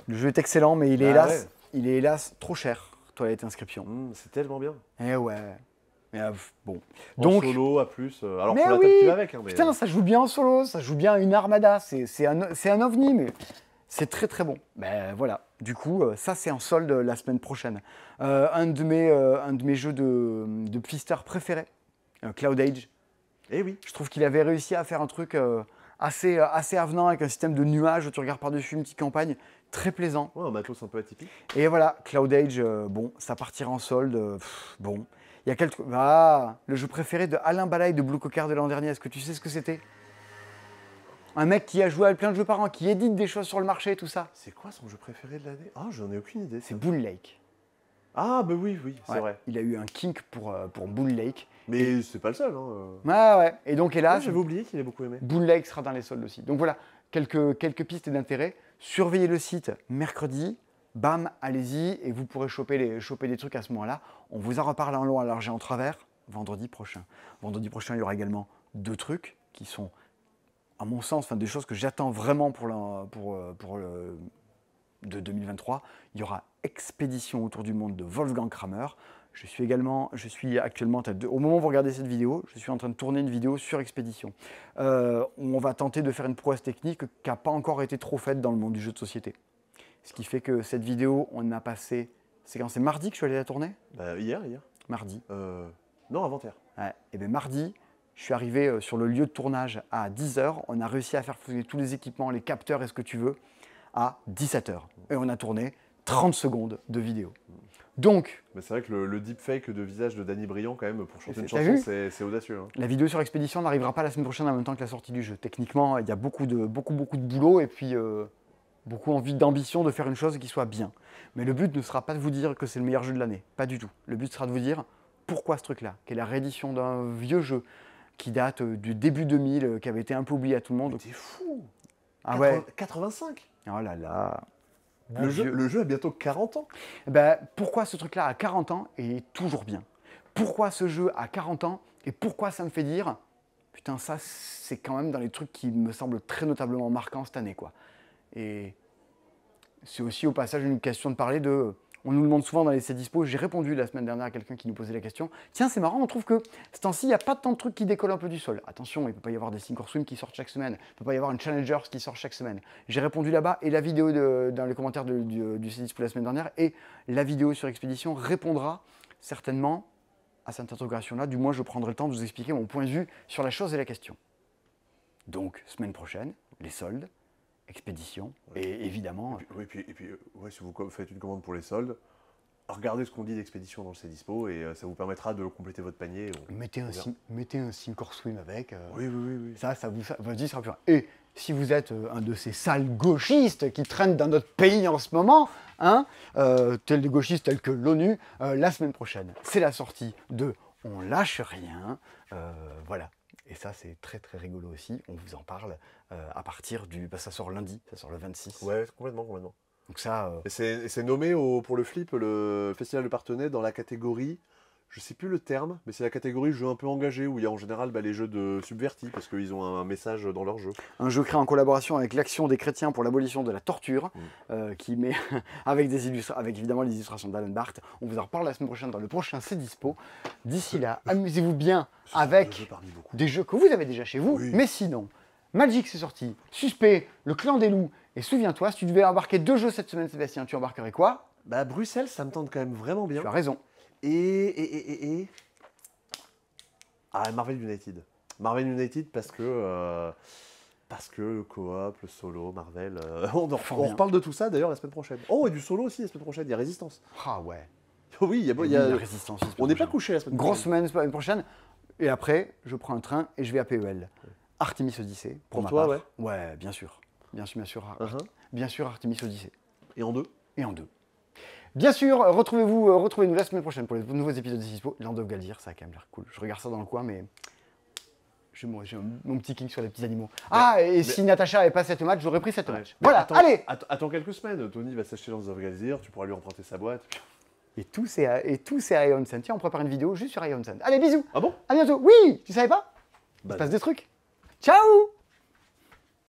Le jeu est excellent, mais Bah il est hélas trop cher. Toilette Inscription. C'est tellement bien. Eh ouais. Mais, bon. En Donc, solo à plus. Alors Mais faut la oui, table qui va avec. Hein, mais... putain, ça joue bien en solo, ça joue bien à une armada, c'est un ovni, mais c'est très très bon. Ben voilà, du coup, ça c'est en solde la semaine prochaine. Un de mes jeux de Pfister préférés, Cloud Age. Eh oui. Je trouve qu'il avait réussi à faire un truc assez avenant avec un système de nuages où tu regardes par-dessus une petite campagne, très plaisant. Ouais, un matos un peu atypique. Et voilà, Cloud Age, bon, ça partira en solde, bon. Il y a quelques... Ah, le jeu préféré de Alain Balaye de Blue Cocker de l'an dernier, est-ce que tu sais ce que c'était? Un mec qui a joué à plein de jeux par an, qui édite des choses sur le marché et tout ça. C'est quoi son jeu préféré de l'année? Ah, j'en ai aucune idée. C'est Boon Lake. Ah, bah oui, c'est Ouais, vrai. il a eu un kink pour Boon Lake. Mais c'est pas le seul. Hein. Ouais. Et donc, Ah, hélas, j'avais oublié qu'il ait beaucoup aimé. Boon Lake sera dans les soldes aussi. Donc voilà, quelques pistes d'intérêt. Surveillez le site mercredi. Bam, allez-y et vous pourrez choper des trucs à ce moment-là. On vous en reparle en long, à large et en travers vendredi prochain. Vendredi prochain, il y aura également 2 trucs qui sont, à mon sens, des choses que j'attends vraiment de 2023. Il y aura Expédition autour du monde de Wolfgang Kramer. Je suis actuellement, au moment où vous regardez cette vidéo, je suis en train de tourner une vidéo sur Expédition. On va tenter de faire une prouesse technique qui n'a pas encore été trop faite dans le monde du jeu de société. Ce qui fait que cette vidéo, on a passé... C'est quand c'est mardi que je suis allé la tourner? Bah, hier. Mardi. Non, avant-hier. Ouais. Et bien mardi, je suis arrivé sur le lieu de tournage à 10h. On a réussi à faire fonctionner tous les équipements, les capteurs et ce que tu veux, à 17h. Et on a tourné 30 secondes de vidéo. Donc, Mais c'est vrai que le deepfake de visage de Danny Briand, quand même, pour chanter une T'as chanson, vu c'est audacieux. Hein. la vidéo sur Expédition n'arrivera pas la semaine prochaine en même temps que la sortie du jeu. Techniquement, il y a beaucoup de boulot et puis beaucoup d'ambition de faire une chose qui soit bien. Mais le but ne sera pas de vous dire que c'est le meilleur jeu de l'année. Pas du tout. Le but sera de vous dire pourquoi ce truc-là, qui est la réédition d'un vieux jeu qui date du début 2000, qui avait été un peu oublié à tout le monde. T'es fou. Ah ouais. 85. Oh là là. Le jeu a bientôt 40 ans. Ben, pourquoi ce truc-là à 40 ans est toujours bien? Pourquoi ce jeu à 40 ans? Et pourquoi ça me fait dire, putain, ça, c'est quand même dans les trucs qui me semblent très notablement marquants cette année, quoi. Et c'est aussi au passage une question de parler de... On nous demande souvent dans les dispo, j'ai répondu la semaine dernière à quelqu'un qui nous posait la question. Tiens, c'est marrant, on trouve que ce temps-ci, il n'y a pas tant de trucs qui décollent un peu du sol. Attention, il ne peut pas y avoir des Sink or Swim qui sortent chaque semaine. Il ne peut pas y avoir une Challengers qui sort chaque semaine. J'ai répondu là-bas et la vidéo dans les commentaires du dispo la semaine dernière et la vidéo sur Expédition répondra certainement à cette interrogation-là. Du moins, je prendrai le temps de vous expliquer mon point de vue sur la chose et la question. Donc, semaine prochaine, les soldes. Expédition, et évidemment... Et puis ouais, si vous faites une commande pour les soldes, regardez ce qu'on dit d'Expédition dans le C-Dispo et ça vous permettra de compléter votre panier. Mettez un Sink or Swim avec. Oui. Ça votre vie sera plus... Et si vous êtes un de ces sales gauchistes qui traînent dans notre pays en ce moment, hein, des gauchistes tels que l'ONU, la semaine prochaine, c'est la sortie de On lâche rien. Voilà. Et ça, c'est très très rigolo aussi. On vous en parle à partir du... ça sort lundi, ça sort le 26. Ouais, complètement. Donc ça... Et c'est nommé pour le flip, le festival de Partenay, dans la catégorie, je sais plus le terme, mais c'est la catégorie jeu un peu engagé, où il y a en général les jeux de subvertis, parce qu'ils ont un message dans leur jeu. Un jeu créé en collaboration avec l'Action des chrétiens pour l'abolition de la torture, qui met avec évidemment les illustrations d'Alan Barth. On vous en reparle la semaine prochaine dans le prochain C'est Dispo. D'ici là, amusez-vous bien avec des jeux que vous avez déjà chez vous, mais sinon, Magic c'est sorti, Suspect, Le Clan des Loups, et souviens-toi, si tu devais embarquer 2 jeux cette semaine, Sébastien, tu embarquerais quoi? Bah Bruxelles, ça me tente quand même vraiment bien. Tu as raison. Ah, Marvel United. Marvel United parce que le coop, le solo, Marvel... on reparle de tout ça d'ailleurs la semaine prochaine. Oh, et du solo aussi la semaine prochaine, il y a Résistance. Ah ouais. Oui, il y a... la résistance. On n'est pas couché la semaine Grosse prochaine. semaine prochaine. Et après, je prends un train et je vais à PEL. Artemis Odyssey. Pour ma toi, part. ouais. Ouais, bien sûr. Bien sûr, bien sûr. Uh-huh. Bien sûr, Artemis Odyssey. Et en 2. Et en 2. Bien sûr, retrouvez-nous la semaine prochaine pour les nouveaux épisodes de Dispo. Land of Galdir, ça a quand même l'air cool. Je regarde ça dans le coin, mais j'ai mon petit king sur les petits animaux. Si Natacha n'avait pas cette match, j'aurais pris cette match. Voilà, allez. Attends quelques semaines. Tony va s'acheter Land of Galdir, tu pourras lui emprunter sa boîte. Et tout c'est à Ion Sun. Tiens, on prépare une vidéo juste sur Ion Sun. Allez, bisous. Ah bon? À bientôt. Oui, tu savais pas? Il se passe des trucs. Ciao.